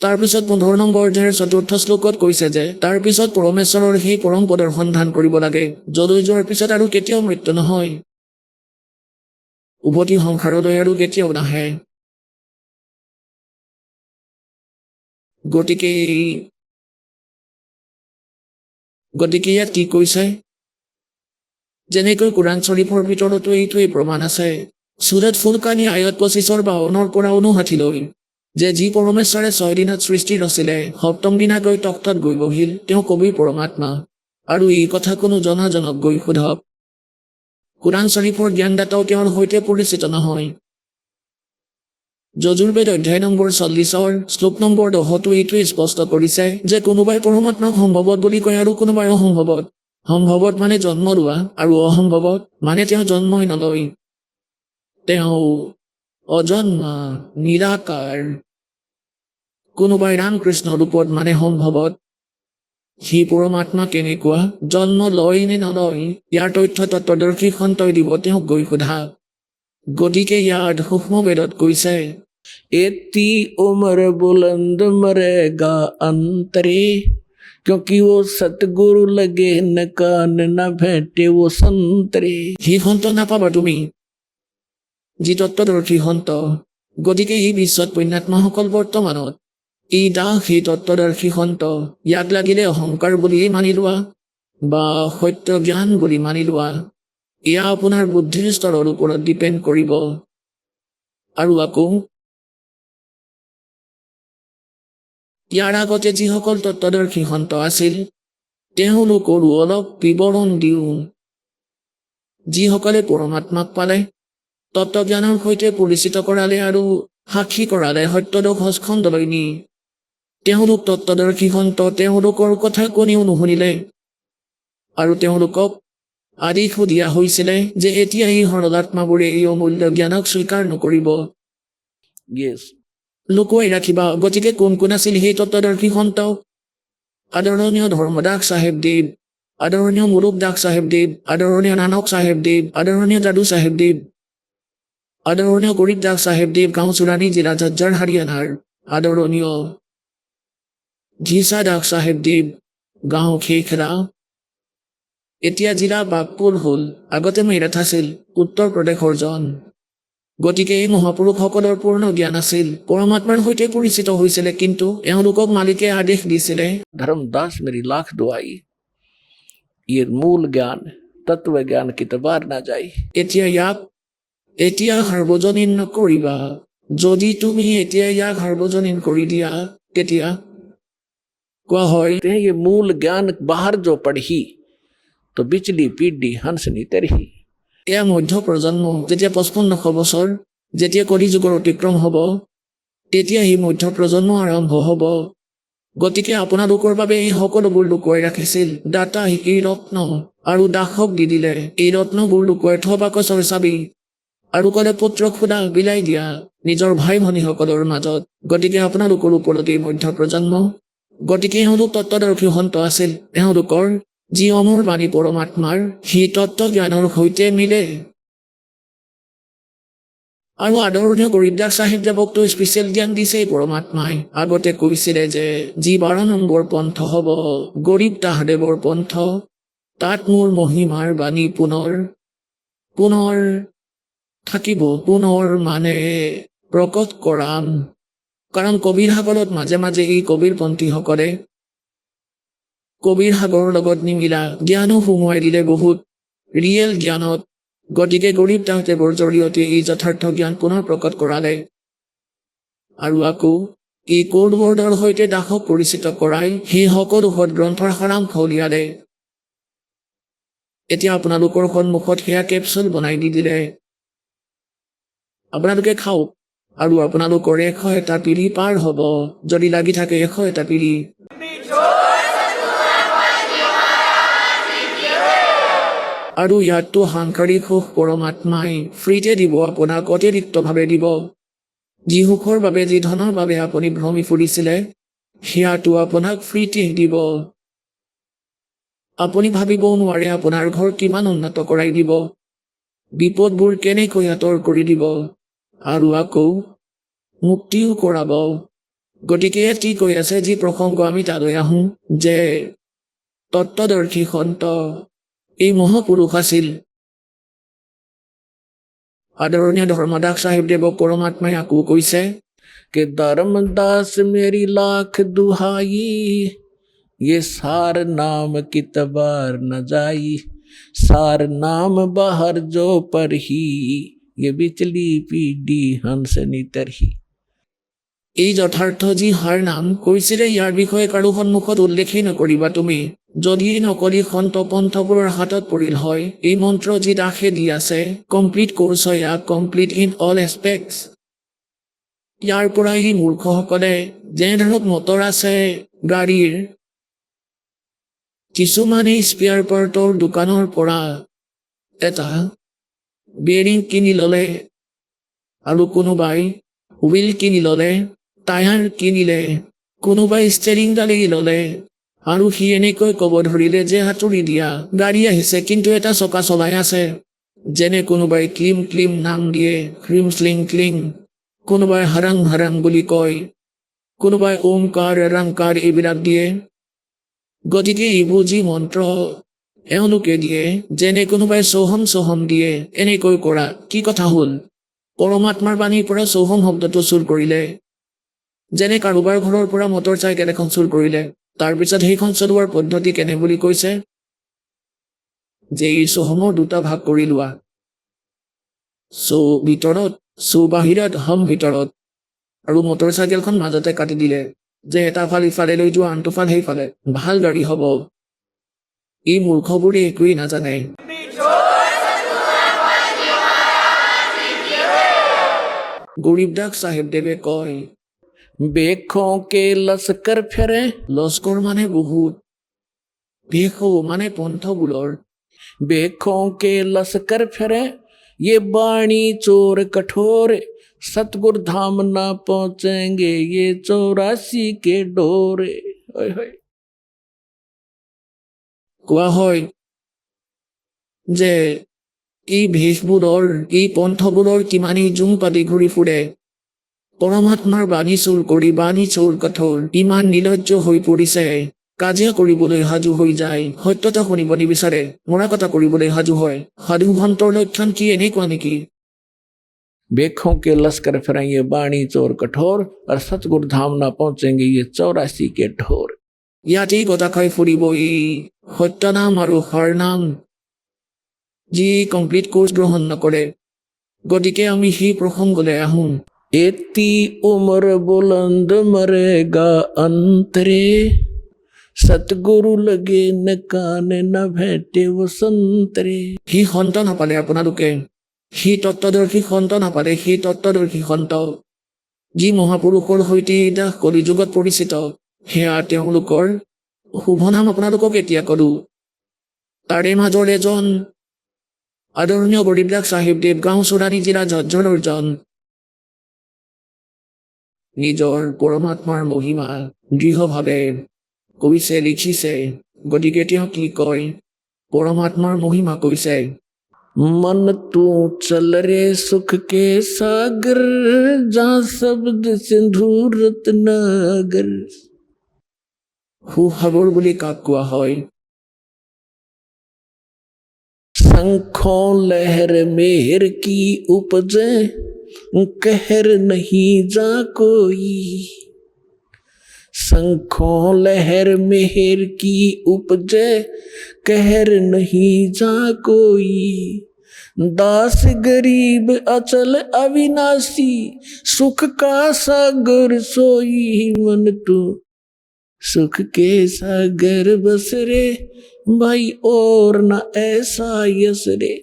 তাৰপিছত 15 নম্বৰ অধ্যায়ৰ 4 শ্লোকত কৈছে যে তাৰপিছত পৰমেশ্বৰৰ সেই পৰম পদৰ সন্ধান কৰিব লাগে, যলৈ যোৱাৰ পিছত আৰু কেতিয়াও মৃত্যু নহয়, উভতি সংসাৰলৈ আৰু কেতিয়াও নাহে। গতিকে ইয়াত কি কৈছে? যেনেকৈ কোৰাণ শ্বৰীফৰ ভিতৰতো এইটোৱেই প্ৰমাণ আছে। চুৰত ফুৰকানী আয়ত 25 52 পৰা 59 যে যি পৰমেশ্বৰে 6 দিনত সৃষ্টি ৰচিলে, 7ম দিনা গৈ তক্তত গৈ বহিল, তেওঁ কবি পৰমাত্মা। আৰু এই কথা কোনো জনাজনক গৈ সোধক। কোৰাণ শ্বৰীফৰ জ্ঞানদাতাও তেওঁৰ সৈতে পৰিচিত নহয়। যজুৰ্বেদ অধ্যায় নম্বৰ 40 শ্লোক নম্বৰ 10 এইটোৱে স্পষ্ট কৰিছে যে কোনোবাই পৰমাত্মাক সম্ভৱত বুলি কয় আৰু কোনোবাই অসম্ভৱত। সম্ভৱত মানে জন্ম লোৱা আৰু অসম্ভৱত মানে তেওঁ জন্মই নলয়। তেওঁ অজন্মা, নিৰাকাৰ। কোনোবাই ৰামকৃষ্ণ ৰূপত মানে সম্ভৱত। সি পৰমাত্মা কেনেকুৱা, জন্ম লয় নে নলয়, ইয়াৰ তথ্য তত্ত্বদৰ্শী সন্তই দিব, তেওঁক গৈ সোধা। গতিকে ইয়াত সূক্ষ্ম বেদত কৈছে এতি উমৰ বুলন্দ মৰেগা অন্তৰে क्योंकि वो सतगुरु लगे न कान न भेटे वो संतरे। ही সন্ত নাপাবা তুমি, যি তত্ত্বদৰ্শী সন্ত। গতিকে এই বিশ্বত পুণ্যাত্মাসকল বৰ্তমানত এই দাস সেই তত্ত্বদৰ্শী সন্ত। ইয়াক লাগিলে অহংকাৰ বুলি মানি লোৱা বা সত্য জ্ঞান বুলি মানি লোৱা, এয়া আপোনাৰ বুদ্ধিৰ স্তৰৰ ওপৰত ডিপেণ্ড কৰিব। আৰু আকৌ ইয়াৰ আগতে যিসকল তত্ত্বদৰ্শী সন্ত আছিল তেওঁলোকৰো অলপ বিৱৰণ দিওঁ। যিসকলে পৰমাত্মাক পালে, তত্ত্বজ্ঞানৰ সৈতে পৰিচিত কৰালে আৰু সাক্ষী কৰালে সত্যদোষ খণ্ডলৈ নি, তেওঁলোক তত্ত্বদৰ্শী সন্ত। তেওঁলোকৰ কথা কোনেও নুশুনিলে আৰু তেওঁলোকক আদেশো দিয়া হৈছিলে যে এতিয়া এই সৰলাত্মাবোৰে এই অমূল্য জ্ঞানক স্বীকাৰ নকৰিব, লুকুৱাই ৰাখিবা। গতিকে কোন কোন আছিল সেই তত্ত্বদৰ্শী সন্ত? আদৰণীয় ধৰ্মদাস চাহেবদেৱ, আদৰণীয় মুৰুপদাস চাহেবদেৱ, আদৰণীয় নানক চাহেবদেৱ, আদৰণীয় যাদু চাহেবদেৱ, আদৰণীয় গৰীবদাস চাহেবদেৱ, গাঁও চুৰাণী জিলা ঝজ্জাৰ হাৰিয়ানাৰ, আদৰণীয় ঘিচা দাস চাহেবদেৱ, গাঁও খেখৰা, এতিয়া জিলা বাগপুৰ হ'ল, আগতে মেৰঠ আছিল, উত্তৰ প্ৰদেশৰ জন। গতিকে এই মহাপুৰুষসকলৰ পূৰ্ণ জ্ঞান আছিল, পৰমাত্মাৰ সৈতে পৰিচিত হৈছিলে, কিন্তু এওঁলোকক মালিকে আদেশ দিছিলে ধৰ্মদাস মেৰি লাখ দুৱাই, ইয়াৰ মূল জ্ঞান তত্ত্ব জ্ঞান কিতাবাৰ নাযায়। এতিয়া সাৰ্বজনীন নকৰিবা। যদি তুমি এতিয়া ইয়াক সাৰ্বজনীন কৰি দিয়া, তেতিয়া কোৱা হয় ये मूल ज्ञान बाहर जो पढ़ी तो बिचली पीढ़ी हंसनी तरही। এয়া মধ্য প্ৰজন্ম। যেতিয়া 5500 বছৰ যেতিয়া কলিযুগৰ অতিক্ৰম হ'ব, তেতিয়া এই মধ্য প্ৰজন্ম আৰম্ভ হ'ব। গতিকে আপোনালোকৰ বাবে এই সকলোবোৰ লুকুৱাই ৰাখিছিল। দাতা এই ৰত্ন আৰু দাসক দি দিলে এই ৰত্নবোৰ লুকুৱাই থ বাকচৰ চাবি আৰু ক'লে পুত্ৰক সুধা বিলাই দিয়া নিজৰ ভাই ভনীসকলৰ মাজত। গতিকে আপোনালোকৰ ওপৰত এই মধ্য প্ৰজন্ম। গতিকে এওঁলোক তত্ত্বদৰ্শী সন্ত আছিল। এওঁলোকৰ যি অমৰ বাণী পৰমাত্মাৰ সেই তত্ত্ব জ্ঞানৰ সৈতে মিলে। আৰু আদৰণীয় গৰীবদাস চাহেবদেৱকতো স্পেচিয়েল জ্ঞান দিছে পৰমাত্মাই। আগতে কৈছিলে যে যি 12 নম্বৰ পন্থ হ'ব গৰীব দাসদেৱৰ পন্থ, তাত মোৰ মহিমাৰ বাণী পুনৰ থাকিব, পুনৰ মানে প্ৰকট কৰাম। কাৰণ কবিৰ সকলত মাজে মাজে এই কবিৰপন্থীসকলে কবিৰ সাগৰৰ লগত নিমিলা জ্ঞানো সোমোৱাই দিলে বহুত ৰিয়েল জ্ঞানত। গতিকে গৰীব দাসদেৱৰ জৰিয়তে এই যথাৰ্থ জ্ঞান পুনৰ প্ৰকট কৰালে আৰু আকৌ এই কোড ৱৰ্ডৰ সৈতে দাসক পৰিচিত কৰাই সেই সকলো গ্ৰন্থৰ সাৰাংশ উলিয়ালে। এতিয়া আপোনালোকৰ সন্মুখত সেয়া কেপচুল বনাই দি দিলে। আপোনালোকে খাওক আৰু আপোনালোকৰ 101টা পিঢ়ি পাৰ হ'ব যদি লাগি থাকে 101টা পিঢ়ি। আৰু ইয়াততো সাংসাৰিক সুখ পৰমাত্মাই ফ্ৰীতে দিব, আপোনাক অতিৰিক্তভাৱে দিব। যি সুখৰ বাবে যি ধনৰ বাবে আপুনি ভ্ৰমি ফুৰিছিলে সেয়াটো আপোনাক ফ্ৰীতে দিব। আপুনি ভাবিবও নোৱাৰে আপোনাৰ ঘৰ কিমান উন্নত কৰাই দিব, বিপদবোৰ কেনেকৈ আঁতৰ কৰি দিব আৰু আকৌ মুক্তিও কৰাব। গতিকে এটি কৈ আছে যি প্ৰসংগ আমি তালৈ আহোঁ যে তত্ত্বদৰ্শী সন্ত এই মহাপুৰুষ আছিল। আদৰণীয় ধৰ্মদাস চাহিবদেৱক পৰমাত্মাই আকৌ কৈছে कि धर्मदास मेरी लाख दुहाई ये सार नाम की तबार न जाई सार नाम बाहर जो पर ही ये बिचली पीढ़ी हंस नितरही। এই যথাৰ্থ যি হাৰ নাম কৈছিলে ইয়াৰ বিষয়ে কাৰো সন্মুখত উল্লেখেই নকৰিবা তুমি। যদি নকলি সন্ত পন্থবোৰৰ হাতত পৰিল হয় এই মন্ত্ৰ যি দাসে দি আছে, কমপ্লিট কোৰ্চ হয় ইয়াক, কমপ্লিট ইন অল এছপেক্টছ। ইয়াৰ পৰা এই মূৰ্খসকলে যেনে ধৰক মটৰ আছে গাড়ীৰ, কিছুমানে স্পেয়াৰ পাৰ্টৰ দোকানৰ পৰা এটা বেৰিং কিনি ল'লে আৰু কোনোবাই হুইল কিনি ল'লে, টায়াৰ কিনিলে, কোনোবাই ষ্টেৰিংডাল ল'লে আৰু সি এনেকৈ ক'ব ধৰিলে যে হাতুৰি দিয়া গাড়ী আহিছে কিন্তু এটা চকা চলাই আছে। যেনে কোনোবাই ক্লিম ক্লিম নাম দিয়ে, ক্ৰিম শ্লিং ক্লিং, কোনোবাই হাৰাং হাৰাং বুলি কয়, কোনোবাই ওমকাৰ ৰাংকাৰ এইবিলাক দিয়ে। গতিকে এইবোৰ যি মন্ত্ৰ এওঁলোকে দিয়ে, যেনে কোনোবাই চৌহম চৌহম দিয়ে, এনেকৈ কৰা কি কথা হ'ল? পৰমাত্মাৰ বাণীৰ পৰা চৌহম শব্দটো চুৰ কৰিলে। যেনে কাৰোবাৰ ঘৰৰ পৰা মটৰ চাইকেল এখন চুৰ কৰিলে, তাৰপিছত সেইখন চলোৱাৰ পদ্ধতি কেনে বুলি কৈছে যে এই চৌহমৰ দুটা ভাগ কৰি লোৱা, চৌ ভিতৰত চৌ বাহিৰত হম ভিতৰত, আৰু মটৰ চাইকেলখন মাজতে কাটি দিলে যে এটা ফাল ইফালে লৈ যোৱা আনটো ফাল সেইফালে, ভাল গাড়ী হ'ব। এই মূৰ্খবোৰে একোৱেই নাজানে। গৰীবদাস চাহেবদেৱে কয় বেখো কে লস্কৰ ফেৰে, লস্কৰ মানে বহুত, বেখো মানে পন্থবোৰৰ, বেখো কে লস্কৰ ফেৰে ये बाणी चोर कठोर सतगुर धाम ना पहुंचेंगे ये 84 के डोरे। কোৱা হয় যে এই ভেষবোৰৰ এই পন্থবোৰৰ কিমানেই জুম পাতি ঘূৰি ফুৰে, পৰমাত্মাৰ বাণী চুৰ কৰি, বাণী চোৰ কঠোৰ, ইমান নিলজ্জ হৈ পৰিছে, কাজিয়া কৰিবলৈ সাজু হৈ যায়, সত্যতা শুনিব নিবিচাৰে, মৰা কথা কৰিবলৈ সাজু হয়। সাধু ভন্তৰ লক্ষণ কি এনেকুৱা নেকি? बेखों के लश्कर फिरेंगे बाणी चोर कठोर और सतगुरु धाम ना पहुंचेंगे ये 84 के ढोर। ইয়াতেই কথা খাই ফুৰিব এই সত্য নাম আৰু হৰ নাম যি কমপ্লিট কোৰ্চ গ্ৰহণ নকৰে। গতিকে আমি সেই প্ৰসংগলৈ আহোঁ। এতি উমৰ বুলন্দ মৰেগা অন্তৰে সতগুৰু লগে ন কানে ন ভেটে বসন্তৰে। সি সন্ত নাপালে আপোনালোকে, সি তত্ত্বদৰ্শী সন্ত নাপালে, সি তত্ত্বদৰ্শী সন্ত যি মহাপুৰুষৰ সৈতে দাস কলিযুগত পৰিচিত, সেয়া তেওঁলোকৰ শুভ নাম আপোনালোকক এতিয়া কৰো। তাৰে মাজৰ এজন আদৰণীয় গৰীবদাস চাহিবদেৱ, গাঁও চোৰাৰী জিলা ঝজ্জৰৰ জন, নিজৰ পৰমাত্মাৰ মহিমা দৃঢ়ভাৱে কৈছে, লিখিছে। গতিকে তেওঁ কি কয়, পৰমাত্মাৰ মহিমা কৈছে मन तू चल रे सुख के सागर जहाँ शब्द सिंधु रत्नागर। সুসাগৰ বুলি কাক কোৱা হয়? शंखों लहर मेहर की उपजे कहर नहीं जा कोई शंखों लहर मेहर की उपजे कहर नहीं जा कोई दास गरीब अचल अविनाशी सुख का सागर सोई मन तू सुख के सागर बस रे भाई और न ऐसा यस रे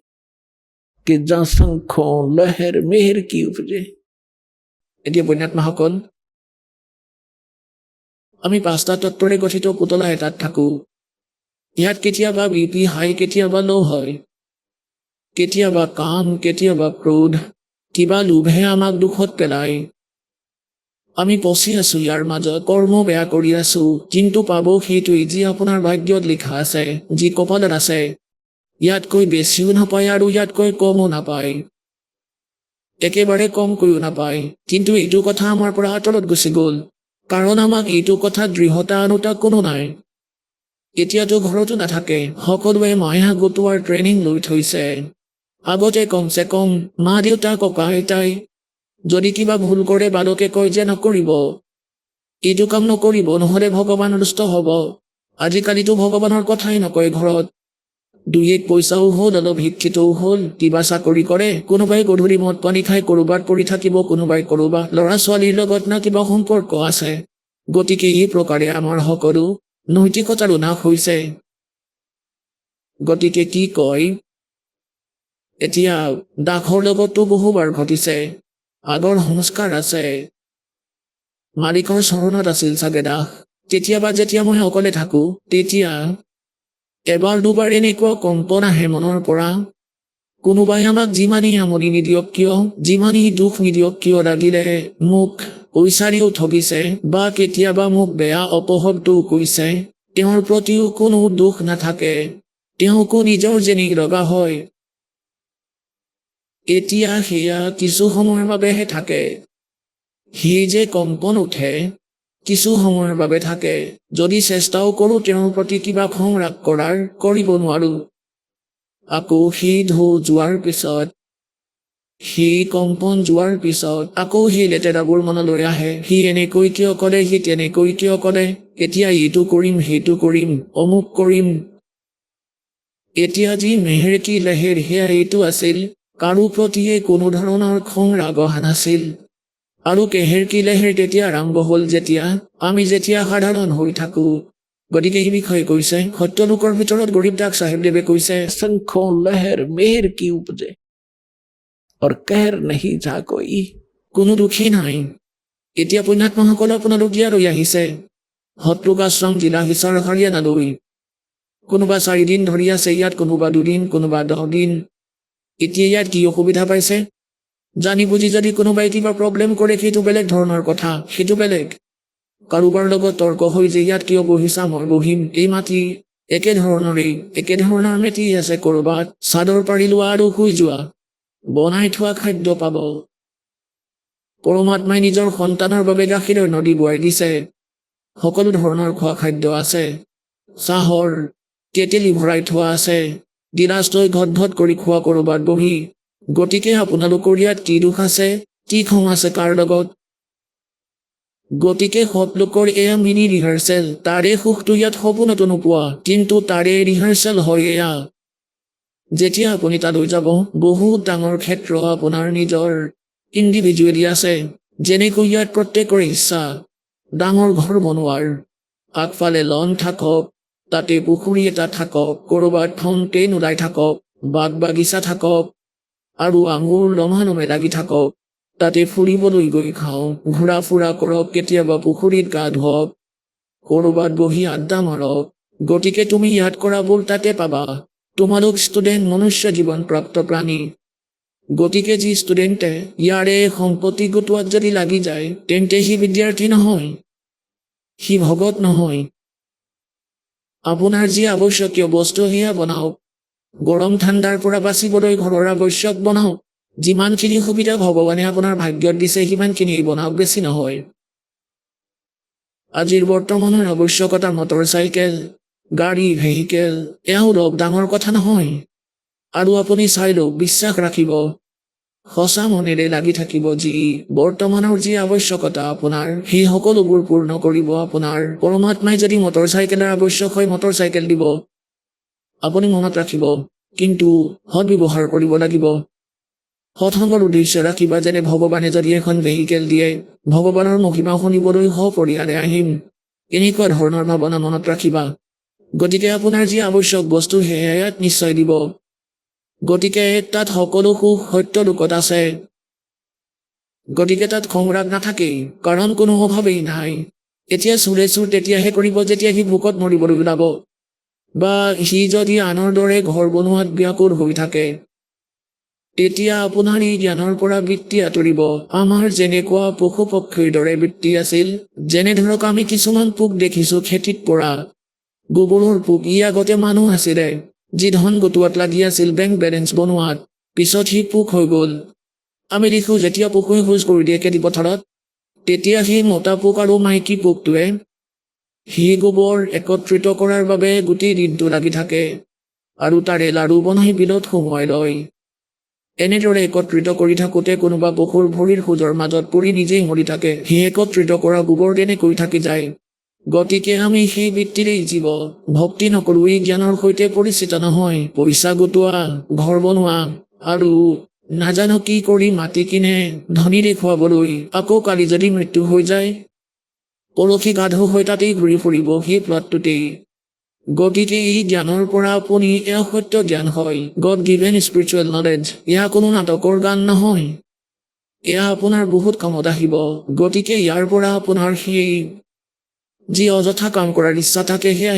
कि जा शंखों लहर मेहर की उपजे এতিয়া বন্যাত্মাসকল আমি 5টা তত্ত্বৰে গঠিত পুতলা এটাত থাকো ইয়াত কেতিয়াবা বিপি হাই কেতিয়াবা লো হয় কেতিয়াবা কাম কেতিয়াবা ক্ৰোধ কিবা লোভে আমাক দুখত পেলায় আমি পচি আছো ইয়াৰ মাজত কৰ্ম বেয়া কৰি আছো কিন্তু পাব সেইটোৱেই যি আপোনাৰ ভাগ্যত লিখা আছে যি কপালত আছে ইয়াতকৈ বেছিও নাপায় আৰু ইয়াতকৈ কমো নাপায় একেবাৰে কম কৰিও নাপায় কিন্তু এইটো কথা আমাৰ পৰা আঁতৰত গুচি গ'ল কাৰণ আমাক এইটো কথা দৃঢ়তা আনুতা কোনো নাই এতিয়াতো ঘৰতো নাথাকে সকলোৱে মায়া গোটোৱাৰ ট্ৰেইনিং লৈ থৈছে আগতে কমচে কম মা দেউতা ককা আইতাই যদি কিবা ভুল কৰে বালকে কয় যে নকৰিব এইটো কাম নকৰিব নহ'লে ভগৱান ৰুষ্ট হ'ব আজিকালিতো ভগৱানৰ কথাই নকয় ঘৰত দুই এক পইচাও হ'ল অলপ শিক্ষিতও হ'ল কিবা চাকৰি কৰে কোনোবাই গধূলি মদ পানী খাই ক'ৰবাত পৰি থাকিব কোনোবাই ক'ৰবাত ল'ৰা ছোৱালীৰ লগত না কিবা সম্পৰ্ক আছে গতিকে এই প্ৰকাৰে আমাৰ সকলো নৈতিকতাৰো নাশ হৈছে গতিকে কি কয় এতিয়া দাসৰ লগতো বহুবাৰ ঘটিছে আগৰ সংস্কাৰ আছে মালিকৰ চৰণত আছিল চাগে দাস কেতিয়াবা যেতিয়া মই অকলে থাকো তেতিয়া এবাৰ দুবাৰ এনেকুৱা কম্পন আহে মনৰ পৰা কোনোবাই আমাক যিমানেই আমনি নিদিয়ক কিয় যিমানেই দুখ নিদিয়ক কিয় লাগিলে মোক পইচাৰেও ঠগিছে বা কেতিয়াবা মোক বেয়া অপশব্দও কৈছে তেওঁৰ প্ৰতিও কোনো দুখ নাথাকে তেওঁকো নিজৰ যেনি লগা হয় এতিয়া সেয়া কিছু সময়ৰ বাবেহে থাকে সেই যে কম্পন উঠে কিছু সময়ৰ বাবে থাকে যদি চেষ্টাও কৰোঁ তেওঁৰ প্ৰতি কিবা খং ৰাগ কৰাৰ কৰিব নোৱাৰো আকৌ সেই ঢৌ যোৱাৰ পিছত সেই কম্পন যোৱাৰ পিছত আকৌ সেই লেতেৰাবোৰ মনলৈ আহে সি এনেকৈ কিয় কৰে সি তেনেকৈ কিয় কৰে এতিয়া এইটো কৰিম সেইটো কৰিম অমুক কৰিম এতিয়া যি মেহেৰ কি লেহেৰ সেয়া এইটো আছিল কাৰো প্ৰতিয়ে কোনো ধৰণৰ খং ৰাগ অহা নাছিল আৰু কেহেৰ কি লেহেৰ তেতিয়া আৰম্ভ হ'ল যেতিয়া সাধাৰণ হৈ থাকো গতিকে এই বিষয়ে কৈছে সত্যলোকৰ ভিতৰত গৰীব দাস চাহেবদেৱে কৈছে শংখোं লহৰ মেহেৰ কি উপজে और कहर नहीं जा कोई কোনো দুখী নাই এতিয়া পুণ্যাত্মাসকল আপোনালোক ইয়ালৈ আহিছে হতলোক আশ্ৰম জিলা হিচাৰ হাৰিয়ানালৈ কোনোবা 4 দিন ধৰি আছে ইয়াত কোনোবা 2 দিন কোনোবা 10 দিন এতিয়া ইয়াত কি অসুবিধা পাইছে জানি বুজি যদি কোনোবাই কিবা প্ৰব্লেম কৰে সেইটো বেলেগ ধৰণৰ কথা সেইটো বেলেগ কাৰোবাৰ লগত তৰ্ক হৈ যে ইয়াত কিয় বহিছা মই বহিম এই মাটি একে ধৰণৰ মেটি আছে ক'ৰবাত চাদৰ পাৰি লোৱা আৰু শুই যোৱা বনাই থোৱা খাদ্য পাব পৰমাত্মাই নিজৰ সন্তানৰ বাবে গাখীৰৰ নদী বোৱাই দিছে সকলো ধৰণৰ খোৱা খাদ্য আছে চাহৰ কেটেলি ভৰাই থোৱা আছে গিলাচ লৈ ঘট কৰি খোৱা ক'ৰবাত বহি গতিকে আপোনালোকৰ ইয়াত কি দুখ আছে কি খং আছে কাৰ লগত গতিকে সকলোকৰ এয়া মিনি ৰিহাৰ্চেল তাৰে সুখটো ইয়াত সপোনতো নোপোৱা কিন্তু তাৰে ৰিহাৰ্চেল হয় এয়া যেতিয়া আপুনি তালৈ যাব বহুত ডাঙৰ ক্ষেত্ৰ আপোনাৰ নিজৰ ইণ্ডিভিজুৱেলি আছে যেনেকৈ ইয়াত প্ৰত্যেকৰে ইচ্ছা ডাঙৰ ঘৰ বনোৱাৰ আগফালে লন থাকক তাতে পুখুৰী এটা থাকক ক'ৰবাত ফাউণ্টেইন ওলাই থাকক বাগ বাগিচা থাকক আৰু আঙুৰ লমালমে লাগি থাকক তাতে ফুৰিবলৈ গৈ খাওঁ ঘূৰা ফুৰা কৰক কেতিয়াবা পুখুৰীত গা ধুৱক ক'ৰবাত বহি আড্ডা মাৰক গতিকে তুমি ইয়াত কৰাবোৰ তাতে পাবা তোমালোক ষ্টুডেণ্ট মনুষ্য জীৱন প্ৰাপ্ত প্ৰাণী গতিকে যি ষ্টুডেণ্টে ইয়াৰে সম্পত্তি গোটোৱাত যদি লাগি যায় তেন্তে সি বিদ্যাৰ্থী নহয় সি ভগত নহয় আপোনাৰ যি আৱশ্যকীয় বস্তু সেয়া বনাওক গৰম ঠাণ্ডাৰ পৰা বাচিবলৈ ঘৰৰ আৱশ্যক বনাওক যিমানখিনি সুবিধা ভগৱানে আপোনাৰ ভাগ্যত দিছে সিমানখিনি বনাওক বেছি নহয় আজিৰ বৰ্তমানৰ আৱশ্যকতা মটৰ চাইকেল গাড়ী ভেহিকেল এয়াও লওক ডাঙৰ কথা নহয় আৰু আপুনি চাই লওক বিশ্বাস ৰাখিব সঁচা মনেৰে লাগি থাকিব যি বৰ্তমানৰ যি আৱশ্যকতা আপোনাৰ সেই সকলোবোৰ পূৰ্ণ কৰিব আপোনাৰ পৰমাত্মাই যদি মটৰ চাইকেলৰ আৱশ্যক হয় মটৰ চাইকেল দিব আপুনি মনত ৰাখিব কিন্তু সৎ ব্যৱহাৰ কৰিব লাগিব সৎসংগৰ উদ্দেশ্য ৰাখিবা যেনে ভগৱানে যদি এখন ভেহিকেল দিয়ে ভগৱানৰ মহিমা শুনিবলৈ সপৰিয়ালে আহিম এনেকুৱা ধৰণৰ ভাৱনা মনত ৰাখিবা গতিকে আপোনাৰ যি আৱশ্যক বস্তু সেয়া ইয়াত নিশ্চয় দিব গতিকে তাত সকলো সুখ সত্য লোকত আছে গতিকে তাত খংৰাগ নাথাকেই কাৰণ কোনো অভাৱেই নাই এতিয়া চোৰে চোৰ তেতিয়াহে কৰিব যেতিয়া সি ভোকত মৰিবলৈ ওলাব বা সি যদি আনৰ দৰে ঘৰ বনোৱাত ব্যাকুল হৈ থাকে তেতিয়া আপোনাৰ এই জ্ঞানৰ পৰা বৃত্তি আঁতৰিব আমাৰ যেনেকুৱা পশু পক্ষীৰ দৰে বৃত্তি আছিল যেনে ধৰক আমি কিছুমান পোক দেখিছো খেতিত পৰা গোবৰৰ পোক ই আগতে মানুহ আছিলে যি ধন গোটোৱাত লাগি আছিল বেংক বেলেঞ্চ বনোৱাত পিছত সি পোক হৈ গ'ল আমি দেখো যেতিয়া পশুৱে খোজ কৰি দিয়ে খেতি পথাৰত তেতিয়া সেই মতা পোক আৰু মাইকী পোকটোৱে সি গোবৰ একত্ৰিত কৰাৰ বাবে গোটেই দিনটো লাগি থাকে আৰু তাৰে লাড়ু বনাই বিলত সুমুৱাই লয় এনেদৰে একত্ৰিত কৰি থাকোঁতে কোনোবা পশুৰ ভৰিৰ খোজৰ মাজত পৰি নিজেই মৰি থাকে সি একত্ৰিত কৰা গোবৰ তেনেকৈ থাকি যায় গতিকে আমি সেই বৃত্তিৰেই জীৱ ভক্তি নকৰোঁ এই জ্ঞানৰ সৈতে পৰিচিত নহয় পইচা গোটোৱা ঘৰ বনোৱা আৰু নাজানো কি কৰি মাটি কিনে ধনী দেখুৱাবলৈ আকৌ কালি যদি মৃত্যু হৈ যায় পৰখি গাধু হৈ তাতেই ঘূৰি ফুৰিব সেই প্লটটোতেই গতিকে এই জ্ঞানৰ পৰা আপুনি এয়া সত্য জ্ঞান হয় গড গিভেন স্পিৰিচুৱেল নলেজ এয়া কোনো নাটকৰ গান নহয় এয়া আপোনাৰ বহুত কামত আহিব গতিকে ইয়াৰ পৰা আপোনাৰ সেই যি অযথা কাম কৰাৰ ইচ্ছা থাকে সেয়া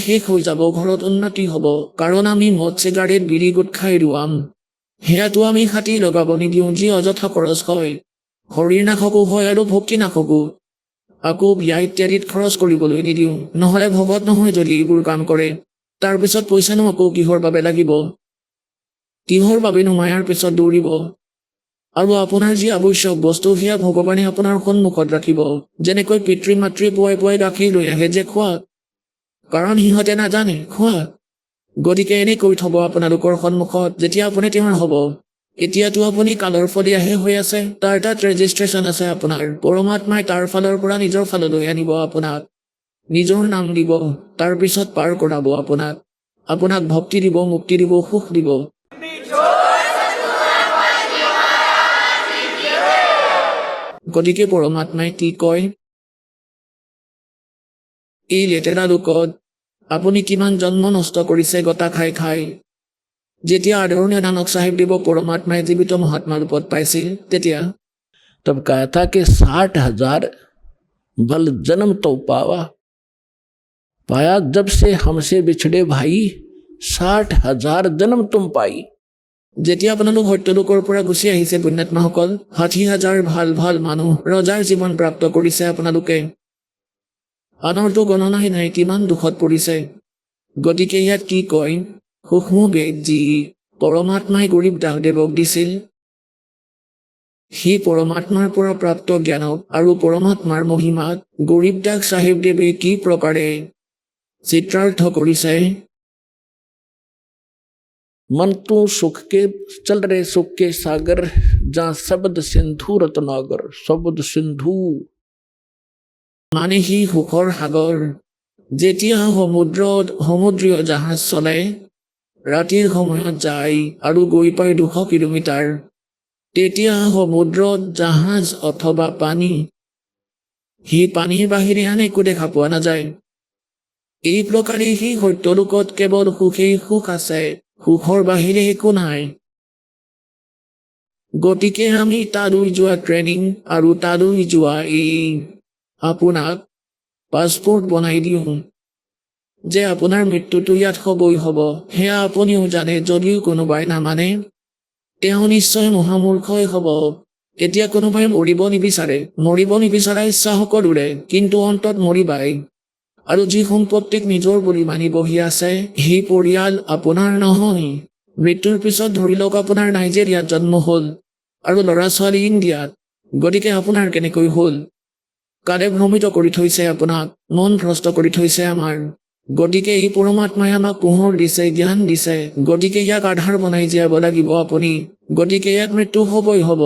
শেষ হৈ যাব ঘৰত উন্নতি হ'ব কাৰণ আমি মদ চিগাৰেট বিড়ি গুটখাই ৰুৱাম সেয়াটো আমি হাতী লগাব নিদিওঁ যি অযথা খৰচ হয় শৰীৰ নাশকো হয় আৰু ভক্তি নাশকো আকৌ বিয়া ইত্যাদিত খৰচ কৰিবলৈ নিদিওঁ নহ'লে ভগত নহয় যদি এইবোৰ কাম কৰে তাৰপিছত পইচানো আকৌ কিহৰ বাবে লাগিব কিহৰ বাবেনো মায়াৰ পিছত দৌৰিব আৰু আপোনাৰ যি আৱশ্যক বস্তু সেয়া ভগৱানে আপোনাৰ সন্মুখত ৰাখিব যেনেকৈ পিতৃ মাতৃ পুৱাই পুৱাই গাখীৰ লৈ আহে যে খোৱা কাৰণ সিহঁতে নাজানে খোৱা গতিকে এনেই কৈ থ'ব আপোনালোকৰ সন্মুখত যেতিয়া আপুনি তেওঁৰ হ'ব এতিয়াতো আপুনি কালৰ ফলীয়াহে হৈ আছে তাৰ তাত ৰেজিষ্ট্ৰেশ্যন আছে আপোনাৰ পৰমাত্মাই তাৰ ফালৰ পৰা নিজৰ ফাললৈ আনিব আপোনাক নিজৰ নাম দিব তাৰপিছত পাৰ কৰাব আপোনাক ভক্তি দিব মুক্তি দিব সুখ দিব গতিকে পৰমাত্মাই কি কয় এই লেতেৰা লোকত আপুনি কিমান জন্ম নষ্ট কৰিছে গতা খাই খাই যেতিয়া আদৰণীয় নানক চাহিবদেৱ পৰমাত্মাই জীৱিত মহাত্মা ৰূপত পাইছিল তেতিয়া तब कहता कि 60,000 बल जन्म तो पाया जब से हमसे बिछड़े भाई 60,000 जन्म तुम पाई যেতিয়া আপোনালোক সত্যলোকৰ পৰা গুচি আহিছে পুণ্যাত্মাসকল 60,000 ভাল ভাল মানুহ ৰজাৰ জীৱন প্ৰাপ্ত কৰিছে আপোনালোকে আনৰতো গণনাই নাই কিমান দুখত পৰিছে গতিকে ইয়াত কি কয় সূক্ষ্ম বেদ যি পৰমাত্মাই গৰীব দাসদেৱক দিছিল সেই পৰমাত্মাৰ পৰা প্ৰাপ্ত জ্ঞানক আৰু পৰমাত্মাৰ মহিমাক গৰীব দাস চাহিবদেৱে কি প্ৰকাৰে চিত্ৰাৰ্থ কৰিছে मन तू सुख के चल रहे सुख के सागर जहाँ शब्द सिंधु रत्नागर शब्द सिंधु মানে সি সুখৰ সাগৰ যেতিয়া সমুদ্ৰীয় জাহাজ চলে ৰাতিৰ সময়ত যায় আৰু গৈ পায় 200 কিলোমিটাৰ তেতিয়া সমুদ্ৰত জাহাজ অথবা পানী সি পানীৰ বাহিৰে আন একো দেখা পোৱা নাযায় এই প্ৰকাৰে সি সত্যলোকত কেৱল সুখেই সুখ আছে সুখৰ বাহিৰে একো নাই গতিকে আমি তালৈ যোৱা ট্ৰেইনিং আৰু তালৈ যোৱা এই আপোনাক পাছপোৰ্ট বনাই দিওঁ যে আপোনাৰ মৃত্যুটো ইয়াত হ'বই হ'ব সেয়া আপুনিও জানে যদিও কোনোবাই নামানে তেওঁ নিশ্চয় মহামূৰ্খই হ'ব এতিয়া কোনোবাই মৰিব নিবিচাৰা ইচ্ছা সকলোৰে কিন্তু অন্তত মৰিবাই আৰু যি সম্পত্তিক নিজৰ বুলি মানি বহি আছে সেই পৰিয়াল আপোনাৰ নহয় মৃত্যুৰ পিছত ধৰি লওক আপোনাৰ নাইজেৰিয়াত জন্ম হ'ল আৰু ল'ৰা ছোৱালী ইণ্ডিয়াত গতিকে আপোনাৰ কেনেকৈ হ'ল কালে ভ্ৰমিত কৰি থৈছে আপোনাক মন ভ্ৰষ্ট কৰি থৈছে আমাৰ গতিকে এই পৰমাত্মাই আমাক পোহৰ দিছে, জ্ঞান দিছে। গতিকে ইয়াক আধাৰ বনাই জীয়াব লাগিব আপুনি। গতিকে ইয়াক মৃত্যু হ'বই হ'ব।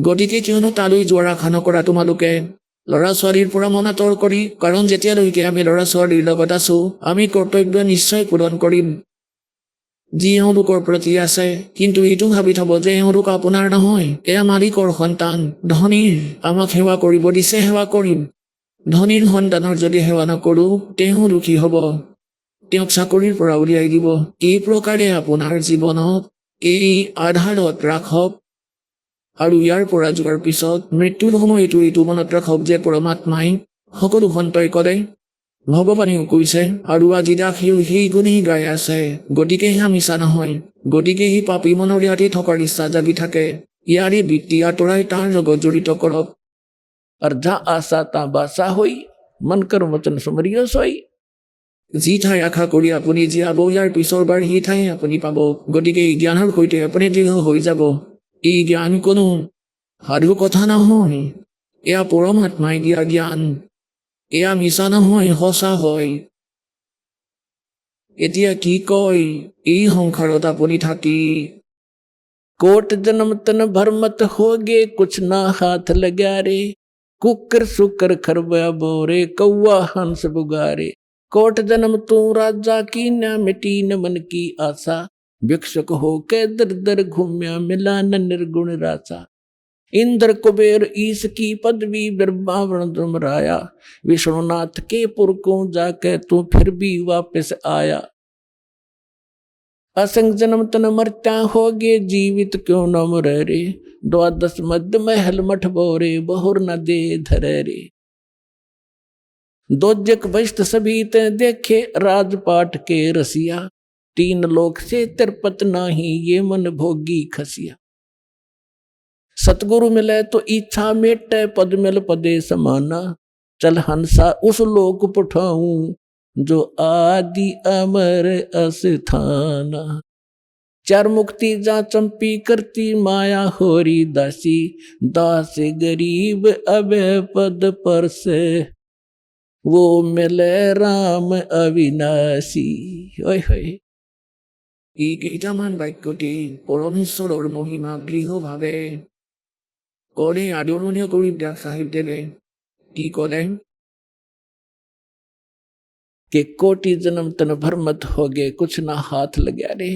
গতিকে কিয়নো তালৈ যোৱাৰ আশা নকৰা তোমালোকে? ল'ৰা ছোৱালীৰ পৰা মন আঁতৰ কৰি, কাৰণ যেতিয়ালৈকে আমি ল'ৰা ছোৱালীৰ লগত আছো, আমি কৰ্তব্য নিশ্চয় পূৰণ কৰিম যি এওঁলোকৰ প্ৰতি আছে। কিন্তু এইটো ভাবি থব যে এওঁলোক আপোনাৰ নহয়, এয়া মালিকৰ সন্তান, ধনীৰ। আমাক সেৱা কৰিব দিছে, সেৱা কৰিম। ধনীৰ সন্তানৰ যদি সেৱা নকৰো, তেওঁ দুখী হ'ব, তেওঁক চাকৰিৰ পৰা উলিয়াই দিব। এই প্ৰকাৰে আপোনাৰ জীৱনত এই আধাৰত ৰাখক। আৰু ইয়াৰ পৰা যোৱাৰ পিছত মৃত্যুৰ সময়তো এইটো মনত ৰাখক যে পৰমাত্মাই সকলো সন্তই কৰে, ভগৱানেও কৈছে, আৰু আজি দাসীও সেই গুণেই গাই আছে। গতিকে সেয়া মিছা নহয়। গতিকে সেই পাপী মনৰ ইয়াতে থকাৰ ইচ্ছা জাগি থাকে, ইয়াৰে বৃত্তি আঁতৰাই তাৰ লগত জড়িত কৰক। और जहाँ आशा ता बासा होई, मन कर वचन सुमरियो सोई। যি ঠাই আশা কৰি আপুনি জীয়াব, ইয়াৰ পিছৰ বাৰ সেই ঠাই আপুনি পাব। গতিকে এই জ্ঞানৰ সৈতে আপুনি দৃঢ় হৈ যাব। এই জ্ঞান কোনো সাধু কথা নহয়, এয়া পৰমাত্মাই দিয়া জ্ঞান। এয়া মিছা নহয়, সঁচা হয়। এতিয়া কি কয়, এই সংসাৰত আপুনি থাকি कोट जन्म तन भरमत होगे, कुछ ना हाथ लगा रे। कुकर सुकर खरबा बोरे, कौआ हंस बुगारे। कोट जन्म तू राजा की न मिटी न मन की आशा। भिक्षुक होके दर दर घूम्या, मिला न निर्गुण रासा। इंद्र कुबेर ईश की पदवी बिरबावन दुमराया। विष्णुनाथ के पुर को जाके तू फिर भी वापस आया। असंग जन्म तन मरता होगे, जीवित क्यों न मरे रे। द्वादश मध्य महल मठ बोरे, बहुर न दे धरे रे। दोजक वस्त सभी ते देखे, राजपाट के रसिया। तीन लोक से तिरपत नाही, ये मन भोगी खसिया। सतगुरु मिले तो इच्छा मेटे, पद मिल पदे समाना। चल हंसा उस लोक पठाऊं, जो आदि अमर अस्थाना। चार मुक्ति जा चंपी करती, माया होरी दासी। दास गरीब अबे पद पर से, वो मिले राम अविनाशी। ओय होय। এই কেইটামান বাক্যটি পৰমেশ্বৰৰ মহিমা দৃঢ়ভাৱে কৰে আদৰণীয় কৰি ব্যাস চাহিবদেৱে। কি ক'লে? कि कोटि जन्म तन भरमत हो गए, कुछ ना हाथ लगा रे।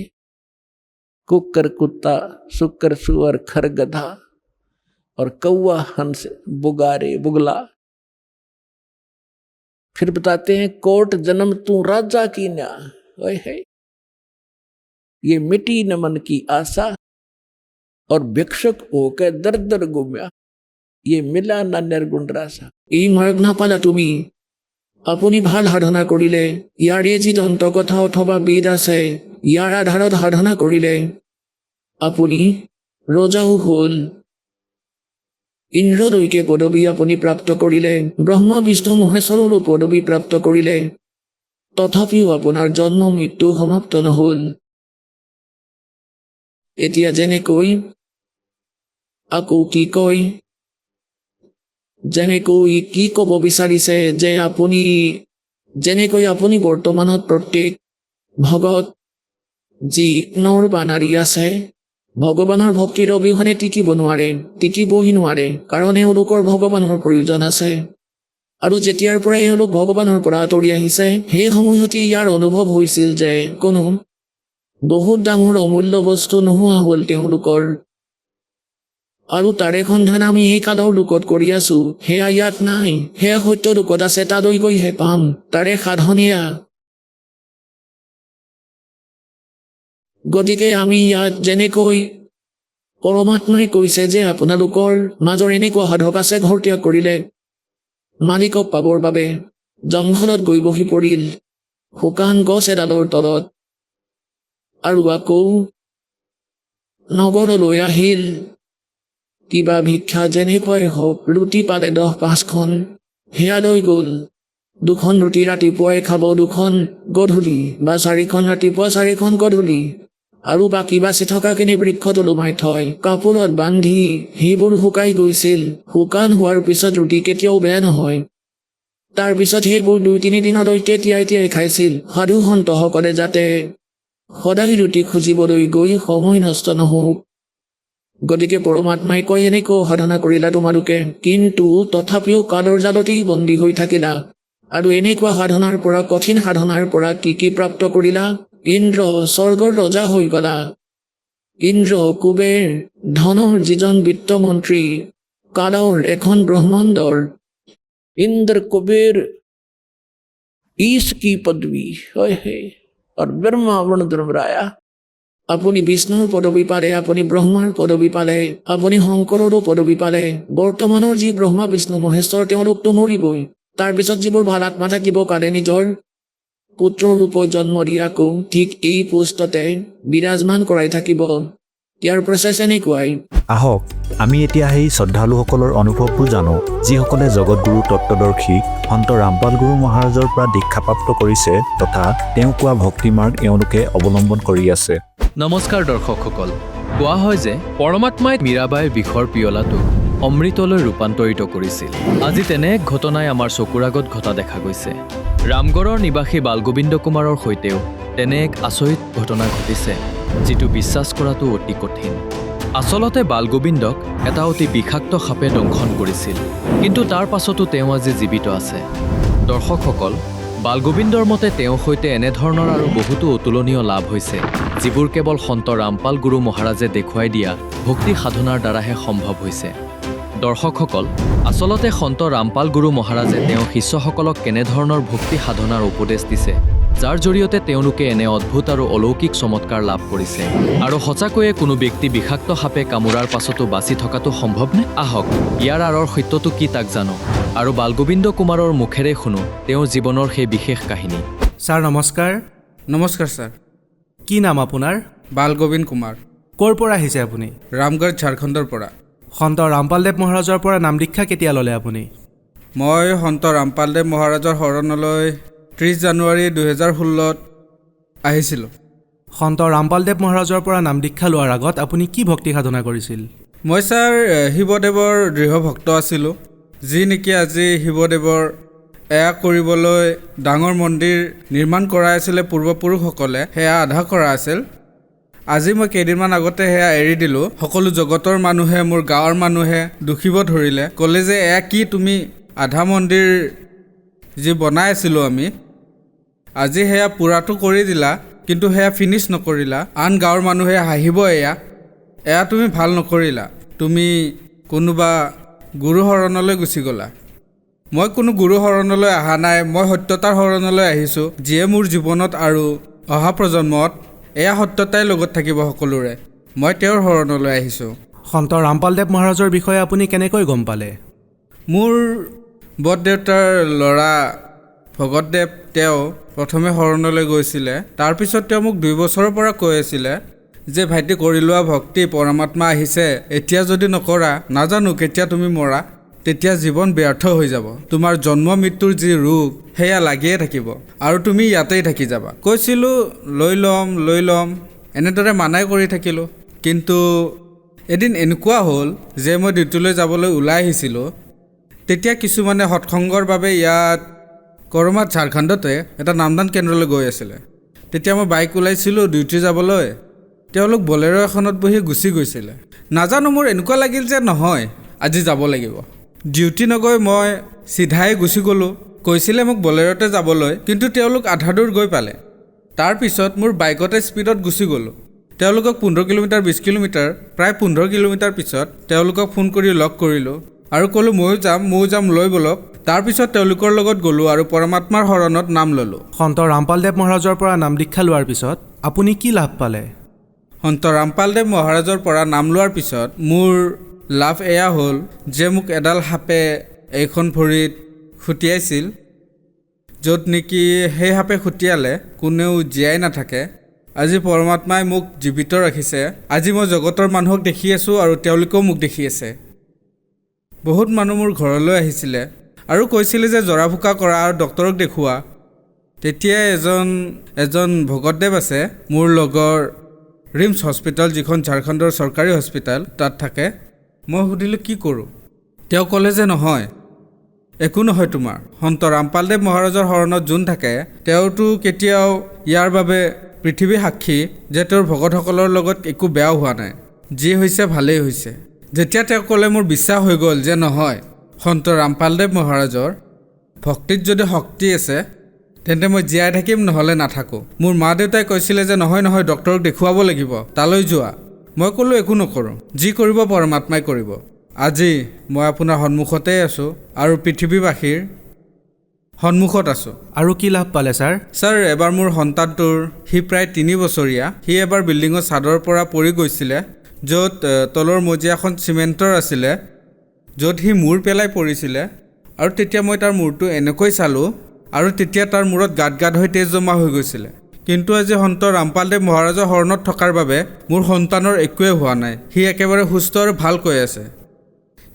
कुकर कुत्ता, सुकर सुअर खर गधा, और कौआ हंस बुगारे बुगला। फिर बताते हैं, कोट जन्म तू राजा की ना, ओए है ये मिटी न मन की आशा। और भिक्षुक होकर दर दर घूम्या, ये मिला ना निर्गुण रासा। এই মাৰ্গ নাপালা তুমি। আপুনি ভাল সাধনা কৰিলে, ইয়াৰে যি দন্ত কথা অথবা বেদ আছে, ইয়াৰ আধাৰত সাধনা কৰিলে আপুনি ৰজাও হ'ল। ইন্দ্ৰলৈকে পদবী আপুনি প্ৰাপ্ত কৰিলে, ব্ৰহ্ম বিষ্ণু মহেশ্বৰৰো পদবী প্ৰাপ্ত কৰিলে। তথাপিও আপোনাৰ জন্ম মৃত্যু সমাপ্ত নহ'ল। এতিয়া যেনেকৈ আকৌ কি কয়, যেনেকৈ কি ক'ব বিচাৰিছে যে আপুনি যেনেকৈ আপুনি বৰ্তমানত প্ৰত্যেক ভগত যি নৰ বা নাৰী আছে, ভগৱানৰ ভক্তিৰ অবিহনে টিকিব নোৱাৰে, টিকিবহি নোৱাৰে, কাৰণ এওঁলোকৰ ভগৱানৰ প্ৰয়োজন আছে। আৰু যেতিয়াৰ পৰা এওঁলোক ভগৱানৰ পৰা আঁতৰি আহিছে, সেই সময়তে ইয়াৰ অনুভৱ হৈছিল যে কোনো বহুত ডাঙৰ অমূল্য বস্তু নোহোৱা হ'ল তেওঁলোকৰ। আৰু তাৰে সন্ধান আমি এই কালৰ লোকত কৰি আছো। সেয়া ইয়াত নাই, সেয়া সত্য লোকত আছে, তালৈ গৈহে পাম। তাৰে সাধনীয়া। গতিকে আমি ইয়াত যেনেকৈ পৰমাত্মাই কৈছে যে আপোনালোকৰ মাজৰ এনেকুৱা সাধক আছে, ঘৰ ত্যাগ কৰিলে মালিকক পাবৰ বাবে জংঘলত গৈ বহি পৰিল শুকান গছ এডালৰ তলত, আৰু আকৌ নগৰলৈ আহিল কিবা ভিক্ষা যেনেকৈ হওক, ৰুটি পালে 10-5খন, সেয়া লৈ গ'ল। 2খন ৰুটি ৰাতিপুৱাই খাব, 2খন গধূলি, বা 4খন ৰাতিপুৱা 4খন গধূলি, আৰু বাকী বাচি থকাখিনি বৃক্ষত ওলোমাই থয়, কাপোৰত বান্ধি। সেইবোৰ শুকাই গৈছিল। শুকান হোৱাৰ পিছত ৰুটি কেতিয়াও বেয়া নহয়। তাৰপিছত সেইবোৰ 2-3 দিনলৈকে তিয়াই খাইছিল সাধু সন্তসকলে যাতে সদায় ৰুটি খুজিবলৈ গৈ সময় নষ্ট নহওক। গতিকে পৰমাত্মাই কয় এনেকৈ সাধনা কৰিলা তোমালোকে, কিন্তু তথাপিও কালৰ জালতেই বন্দী হৈ থাকিলা। আৰু এনেকুৱা সাধনাৰ পৰা, কঠিন সাধনাৰ পৰা কি প্ৰাপ্ত কৰিলা? ইন্দ্ৰ স্বৰ্গৰ ৰজা হৈ গলা। ইন্দ্ৰ কুবেৰ ধনৰ যিজন বিত্তমন্ত্ৰী, কালৰ এখন ব্ৰহ্মাণ্ডৰ इंद्र कुबेर ईश की पदवी है और ब्रह्मा वरुणराया। আপুনি বিষ্ণুৰ পদবী পালে, আপুনি ব্ৰহ্মাৰ পদবী পালে, আপুনি শংকৰৰো পদবী পালে। বৰ্তমানৰ যি ব্ৰহ্মা বিষ্ণু মহেশ্বৰ তেওঁলোকতো মৰিবই। তাৰপিছত যিবোৰ ভাল আত্মা থাকিব কালে নিজৰ পুত্ৰৰ ৰূপত জন্ম দি আকৌ ঠিক এই পোষ্টতে বিৰাজমান কৰাই থাকিব। ইয়াৰ প্ৰচেছ এনেকুৱাই। আহক আমি এতিয়া সেই শ্ৰদ্ধালুসকলৰ অনুভৱবোৰ জানো, যিসকলে জগতগুৰু তত্ত্বদৰ্শী সন্ত ৰামপাল গুৰু মহাৰাজৰ পৰা দীক্ষাপ্ৰাপ্ত কৰিছে তথা তেওঁ কোৱা ভক্তিমাৰ্গ এওঁলোকে অৱলম্বন কৰি আছে। নমস্কাৰ দৰ্শকসকল। কোৱা হয় যে পৰমাত্মাই মীৰাবাইৰ বিষৰ পিয়লাটোক অমৃতলৈ ৰূপান্তৰিত কৰিছিল। আজি তেনে এক ঘটনাই আমাৰ চকুৰ আগত ঘটা দেখা গৈছে। ৰামগড়ৰ নিবাসী বালগোবিন্দ কুমাৰৰ সৈতেও তেনে এক আচৰিত ঘটনা ঘটিছে, যিটো বিশ্বাস কৰাটো অতি কঠিন। আচলতে বালগোবিন্দক এটা অতি বিষাক্ত সাপে দংশন কৰিছিল, কিন্তু তাৰ পাছতো তেওঁ আজি জীৱিত আছে। দৰ্শকসকল, বালগোবিন্দৰ মতে তেওঁৰ সৈতে এনেধৰণৰ আৰু বহুতো অতুলনীয় লাভ হৈছে, যিবোৰ কেৱল সন্ত ৰামপাল গুৰু মহাৰাজে দেখুৱাই দিয়া ভক্তি সাধনাৰ দ্বাৰাহে সম্ভৱ হৈছে। দৰ্শকসকল, আচলতে সন্ত ৰামপাল গুৰু মহাৰাজে তেওঁৰ শিষ্যসকলক কেনেধৰণৰ ভক্তি সাধনাৰ উপদেশ দিছে, যাৰ জৰিয়তে তেওঁলোকে এনে অদ্ভুত আৰু অলৌকিক চমৎকাৰ লাভ কৰিছে। আৰু সঁচাকৈয়ে কোনো ব্যক্তি বিষাক্ত সাপে কামোৰাৰ পাছতো বাচি থকাটো সম্ভৱনে? আহক ইয়াৰ আঁৰৰ সত্যটো কি তাক জানো, আৰু বালগোবিন্দ কুমাৰৰ মুখেৰে শুনো তেওঁৰ জীৱনৰ সেই বিশেষ কাহিনী। ছাৰ নমস্কাৰ। নমস্কাৰ ছাৰ। কি নাম আপোনাৰ? বালগোবিন্দ কুমাৰ। ক'ৰ পৰা আহিছে আপুনি? ৰামগড় ঝাৰখণ্ডৰ পৰা। সন্ত ৰামপালদেৱ মহাৰাজৰ পৰা নাম দীক্ষা কেতিয়া ল'লে আপুনি? মই সন্ত ৰামপালদেৱ মহাৰাজৰ শৰণলৈ 30 জানুৱাৰী 2016 আহিছিলোঁ। সন্ত ৰামপালদেৱ মহাৰাজৰ পৰা নাম দীক্ষা লোৱাৰ আগত আপুনি কি ভক্তি সাধনা কৰিছিল? মই ছাৰ শিৱদেৱৰ দৃঢ় ভক্ত আছিলোঁ, যি নেকি আজি শিৱদেৱৰ এয়া কৰিবলৈ ডাঙৰ মন্দিৰ নিৰ্মাণ কৰাই আছিলে পূৰ্বপুৰুষসকলে, সেয়া আধা কৰা আছিল। আজি মই কেইদিনমান আগতে সেয়া এৰি দিলোঁ। সকলো জগতৰ মানুহে, মোৰ গাঁৱৰ মানুহে দুখিব ধৰিলে, ক'লে যে এয়া কি তুমি আধা মন্দিৰ যি বনাই আছিলোঁ আমি, আজি সেয়া পূৰাটো কৰি দিলা, কিন্তু সেয়া ফিনিছ নকৰিলা। আন গাঁৱৰ মানুহে হাঁহিব, এয়া তুমি ভাল নকৰিলা, তুমি কোনোবা গুৰু শৰণলৈ গুচি গ'লা। মই কোনো গুৰু শৰণলৈ অহা নাই, মই সত্যতাৰ শৰণলৈ আহিছোঁ, যিয়ে মোৰ জীৱনত আৰু অহা প্ৰজন্মত এয়া সত্যতাই লগত থাকিব সকলোৰে। মই তেওঁৰ শৰণলৈ আহিছোঁ। সন্ত ৰামপালদেৱ মহাৰাজৰ বিষয়ে আপুনি কেনেকৈ গম পালে? মোৰ বৰদেউতাৰ ল'ৰা ভগতদেৱ, তেওঁ প্ৰথমে শৰণলৈ গৈছিলে। তাৰপিছত তেওঁ মোক 2 বছৰৰ পৰা কৈ আছিলে যে ভাইটি কৰি লোৱা ভক্তি, পৰমাত্মা আহিছে, এতিয়া যদি নকৰা নাজানো কেতিয়া তুমি মৰা, তেতিয়া জীৱন ব্যৰ্থ হৈ যাব, তোমাৰ জন্ম মৃত্যুৰ যি ৰোগ সেয়া লাগিয়ে থাকিব আৰু তুমি ইয়াতেই থাকি যাবা। কৈছিলোঁ লৈ ল'ম, এনেদৰে মানাই কৰি থাকিলোঁ। কিন্তু এদিন এনেকুৱা হ'ল যে মই ডিউটিলৈ যাবলৈ ওলাই আহিছিলোঁ। তেতিয়া কিছুমানে সৎসংগৰ বাবে ইয়াত কৰমাত ঝাৰখণ্ডতে এটা নামদান কেন্দ্ৰলৈ গৈ আছিলে। তেতিয়া মই বাইক ওলাইছিলোঁ ডিউটি যাবলৈ, তেওঁলোক বলেৰ' এখনত বহি গুচি গৈছিলে। নাজানো, মোৰ এনেকুৱা লাগিল যে নহয় আজি যাব লাগিব। ডিউটি নগৈ মই চিধাই গুচি গ'লোঁ। কৈছিলে মোক বলেৰ'তে যাবলৈ, কিন্তু তেওঁলোক আধা দূৰ গৈ পালে। তাৰপিছত মোৰ বাইকতে স্পীডত গুচি গ'লোঁ। তেওঁলোকক 15 কিলোমিটাৰ 20 কিলোমিটাৰ প্ৰায় 15 কিলোমিটাৰ পিছত তেওঁলোকক ফোন কৰি লগ কৰিলোঁ আৰু ক'লোঁ ময়ো যাম লৈ ব'লক। তাৰপিছত তেওঁলোকৰ লগত গ'লোঁ আৰু পৰমাত্মাৰ শৰণত নাম ল'লোঁ। সন্ত ৰামপালদেৱ মহাৰাজৰ পৰা নাম দীক্ষা লোৱাৰ পিছত আপুনি কি লাভ পালে? সন্ত ৰামপালদেৱ মহাৰাজৰ পৰা নাম লোৱাৰ পিছত মোৰ লাভ এয়া হ'ল যে মোক এডাল সাপে এইখন ভৰিত খুটিয়াইছিল, য'ত নেকি সেই সাপে খুটিয়ালে কোনেও জীয়াই নাথাকে। আজি পৰমাত্মাই মোক জীৱিত ৰাখিছে। আজি মই জগতৰ মানুহক দেখি আছোঁ আৰু তেওঁলোকেও মোক দেখি আছে। বহুত মানুহ মোৰ ঘৰলৈ আহিছিলে আৰু কৈছিলে যে জৰা ফুকা কৰা আৰু ডক্তৰক দেখুওৱা। তেতিয়া এজন ভগতদেৱ আছে মোৰ লগৰ, ৰিমছ হস্পিটেল, যিখন ঝাৰখণ্ডৰ চৰকাৰী হস্পিটেল, তাত থাকে। মই সুধিলোঁ কি কৰোঁ? তেওঁ ক'লে যে নহয়, একো নহয় তোমাৰ। সন্ত ৰামপালদেৱ মহাৰাজৰ শৰণত যোন থাকে তেওঁতো কেতিয়াও ইয়াৰ বাবে পৃথিৱী সাক্ষী যে তেওঁৰ ভকতসকলৰ লগত একো বেয়াও হোৱা নাই, যি হৈছে ভালেই হৈছে। যেতিয়া তেওঁ ক'লে মোৰ বিশ্বাস হৈ গ'ল যে নহয়, সন্ত ৰামপালদেৱ মহাৰাজৰ ভক্তিত যদি শক্তি আছে তেন্তে মই জীয়াই থাকিম, নহ'লে নাথাকোঁ। মোৰ মা দেউতাই কৈছিলে যে নহয় ডক্টৰক দেখুৱাব লাগিব, তালৈ যোৱা। মই ক'লোঁ একো নকৰোঁ, যি কৰিব পৰমাত্মাই কৰিব। আজি মই আপোনাৰ সন্মুখতেই আছোঁ আৰু পৃথিৱীবাসীৰ সন্মুখত আছোঁ। আৰু কি লাভ পালে ছাৰ? ছাৰ, এবাৰ মোৰ সন্তানটোৰ সি প্ৰায় 3 বছৰীয়া, সি এবাৰ বিল্ডিঙৰ ছাদৰ পৰা পৰি গৈছিলে, য'ত তলৰ মজিয়াখন চিমেণ্টৰ আছিলে, য'ত সি মূৰ পেলাই পৰিছিলে। আৰু তেতিয়া মই তাৰ মূৰটো এনেকৈ চালোঁ আৰু তেতিয়া তাৰ মূৰত গাঁত হৈ তেজ জমা হৈ গৈছিলে। কিন্তু আজি সন্ত ৰামপালদেৱ মহাৰাজৰ শৰণত থকাৰ বাবে মোৰ সন্তানৰ একোৱে হোৱা নাই। সি একেবাৰে সুস্থ আৰু ভালকৈ আছে।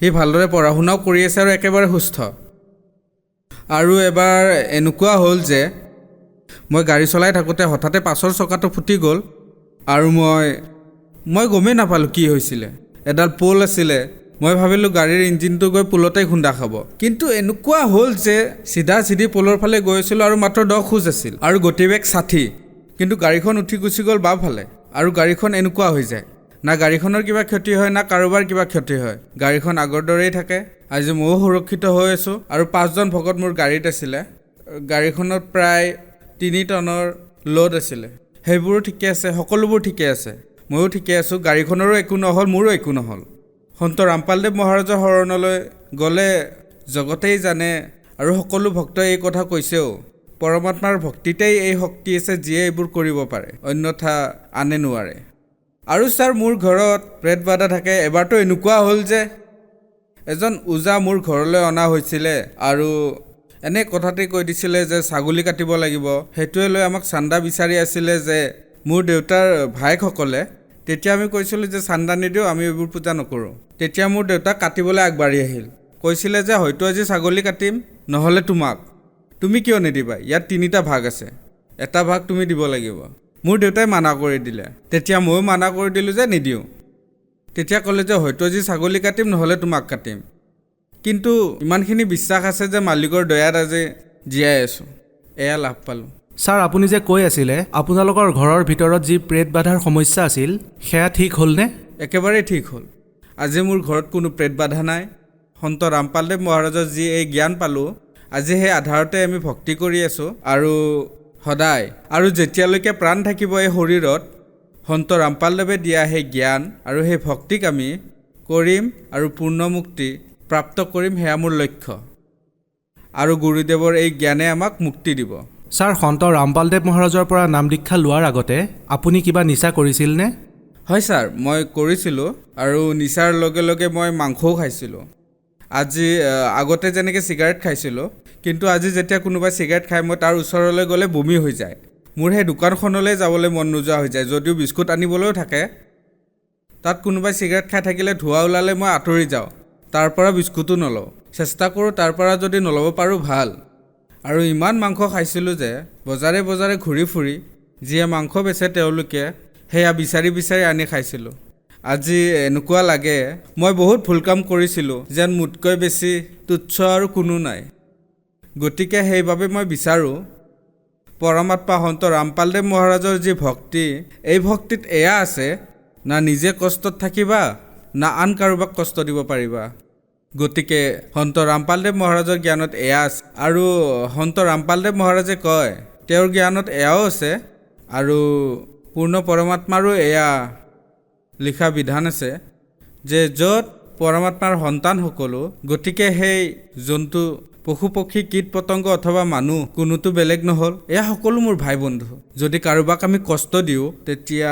সি ভালদৰে পঢ়া শুনাও কৰি আছে আৰু একেবাৰে সুস্থ। আৰু এবাৰ এনেকুৱা হ'ল যে মই গাড়ী চলাই থাকোঁতে হঠাতে পাছৰ চকাটো ফুটি গ'ল আৰু মই গমেই নাপালোঁ কি হৈছিলে। এডাল পোল আছিলে, মই ভাবিলোঁ গাড়ীৰ ইঞ্জিনটো গৈ পোলতেই খুন্দা খাব। কিন্তু এনেকুৱা হ'ল যে চিধি পোলৰ ফালে গৈ আছিলোঁ আৰু মাত্ৰ 10 খোজ আছিল আৰু গতিবেগ 60, কিন্তু গাড়ীখন উঠি গুচি গ'ল বাওঁফালে। আৰু গাড়ীখন এনেকুৱা হৈ যায়, না গাড়ীখনৰ কিবা ক্ষতি হয় না কাৰোবাৰ কিবা ক্ষতি হয়, গাড়ীখন আগৰ দৰেই থাকে। আজি ময়ো সুৰক্ষিত হৈ আছোঁ। আৰু 5জন ভকত মোৰ গাড়ীত আছিলে। গাড়ীখনত প্ৰায় 3 টনৰ লোড আছিলে, সেইবোৰো ঠিকে আছে, সকলোবোৰ ঠিকে আছে, ময়ো ঠিকে আছোঁ। গাড়ীখনৰো একো নহ'ল, মোৰো একো নহ'ল। সন্ত ৰামপালদেৱ মহাৰাজৰ শৰণলৈ গ'লে জগতেই জানে আৰু সকলো ভক্তই এই কথা কৈছেও, পৰমাত্মাৰ ভক্তিতেই এই শক্তি আছে যিয়ে এইবোৰ কৰিব পাৰে, অন্যথা আনে নোৱাৰে। আৰু ছাৰ, মোৰ ঘৰত প্ৰেত বাধা থাকে। এবাৰতো এনেকুৱা হ'ল যে এজন ওজা মোৰ ঘৰলৈ অনা হৈছিলে আৰু এনে কথাতে কৈ দিছিলে যে ছাগলী কাটিব লাগিব। সেইটোৱে লৈ আমাক চান্দা বিচাৰি আছিলে যে মোৰ দেউতাৰ ভায়েকসকলে। তেতিয়া আমি কৈছিলোঁ যে চান্দা নিদিওঁ, আমি এইবোৰ পূজা নকৰোঁ। তেতিয়া মোৰ দেউতাক কাটিবলৈ আগবাঢ়ি আহিল, কৈছিলে যে হয়তো আজি ছাগলী কাটিম, নহ'লে তুমি কিয় নিদিবা? ইয়াত 3টা ভাগ আছে, এটা ভাগ তুমি দিব লাগিব। মোৰ দেউতাই মানা কৰি দিলে। তেতিয়া ময়ো মানা কৰি দিলোঁ যে নিদিওঁ। তেতিয়া ক'লে যে হয়তো আজি ছাগলী কাটিম, নহ'লে তোমাক কাটিম। কিন্তু ইমানখিনি বিশ্বাস আছে যে মালিকৰ দয়াত আজি জীয়াই আছোঁ, এয়া লাভ পালোঁ। ছাৰ, আপুনি যে কৈ আছিলে আপোনালোকৰ ঘৰৰ ভিতৰত যি প্ৰেত বাধাৰ সমস্যা আছিল, সেয়া ঠিক হ'লনে? একেবাৰেই ঠিক হ'ল। আজি মোৰ ঘৰত কোনো প্ৰেত বাধা নাই। সন্ত ৰামপালদেৱ মহাৰাজৰ যি এই জ্ঞান পালোঁ, আজি সেই আধাৰতে আমি ভক্তি কৰি আছোঁ আৰু সদায় আৰু যেতিয়ালৈকে প্ৰাণ থাকিব এই শৰীৰত, সন্ত ৰামপালদেৱে দিয়া সেই জ্ঞান আৰু সেই ভক্তিক আমি কৰিম আৰু পূৰ্ণ মুক্তি প্ৰাপ্ত কৰিম, সেয়া মোৰ লক্ষ্য। আৰু গুৰুদেৱৰ এই জ্ঞানে আমাক মুক্তি দিব। ছাৰ, সন্ত ৰামপালদেৱ মহাৰাজৰ পৰা নাম দীক্ষা লোৱাৰ আগতে আপুনি কিবা নিচা কৰিছিলনে? হয় ছাৰ, মই কৰিছিলোঁ আৰু নিচাৰ লগে লগে মই মাংসও খাইছিলোঁ। আজি আগতে যেনেকৈ চিগাৰেট খাইছিলোঁ, কিন্তু আজি যেতিয়া কোনোবাই চিগাৰেট খায় মই তাৰ ওচৰলৈ গ'লে বমি হৈ যায়। মোৰ সেই দোকানখনলৈ যাবলৈ মন নোযোৱা হৈ যায়। যদিও বিস্কুট আনিবলৈও থাকে, তাত কোনোবাই চিগাৰেট খাই থাকিলে ধোঁৱা ওলালে মই আঁতৰি যাওঁ, তাৰ পৰা বিস্কুটো নলওঁ। চেষ্টা কৰোঁ তাৰ পৰা যদি নল'ব পাৰোঁ ভাল। আৰু ইমান মাংস খাইছিলোঁ যে বজাৰে বজাৰে ঘূৰি ফুৰি যিয়ে মাংস বেচে তেওঁলোকে সেয়া বিচাৰি আনি খাইছিলোঁ। আজি এনেকুৱা লাগে মই বহুত ভুল কাম কৰিছিলোঁ, যেন মোতকৈ বেছি তুচ্ছ আৰু কোনো নাই। গতিকে সেইবাবে মই বিচাৰোঁ পৰমাত্মা সন্ত ৰামপালদেৱ মহাৰাজৰ যি ভক্তি, এই ভক্তিত এয়া আছে, না নিজে কষ্টত থাকিবা না আন কাৰোবাক কষ্ট দিব পাৰিবা। গতিকে সন্ত ৰামপালদেৱ মহাৰাজৰ জ্ঞানত এয়া আছে। আৰু সন্ত ৰামপালদেৱ মহাৰাজে কয় তেওঁৰ জ্ঞানত এয়াও আছে আৰু পূৰ্ণ পৰমাত্মাৰো এয়া লিখা বিধান আছে যে য'ত পৰমাত্মাৰ সন্তান সকলো, গতিকে সেই জন্তু, পশু পক্ষী, কীট পতংগ অথবা মানুহ কোনোতো বেলেগ নহ'ল, এয়া সকলো মোৰ ভাই বন্ধু। যদি কাৰোবাক আমি কষ্ট দিওঁ তেতিয়া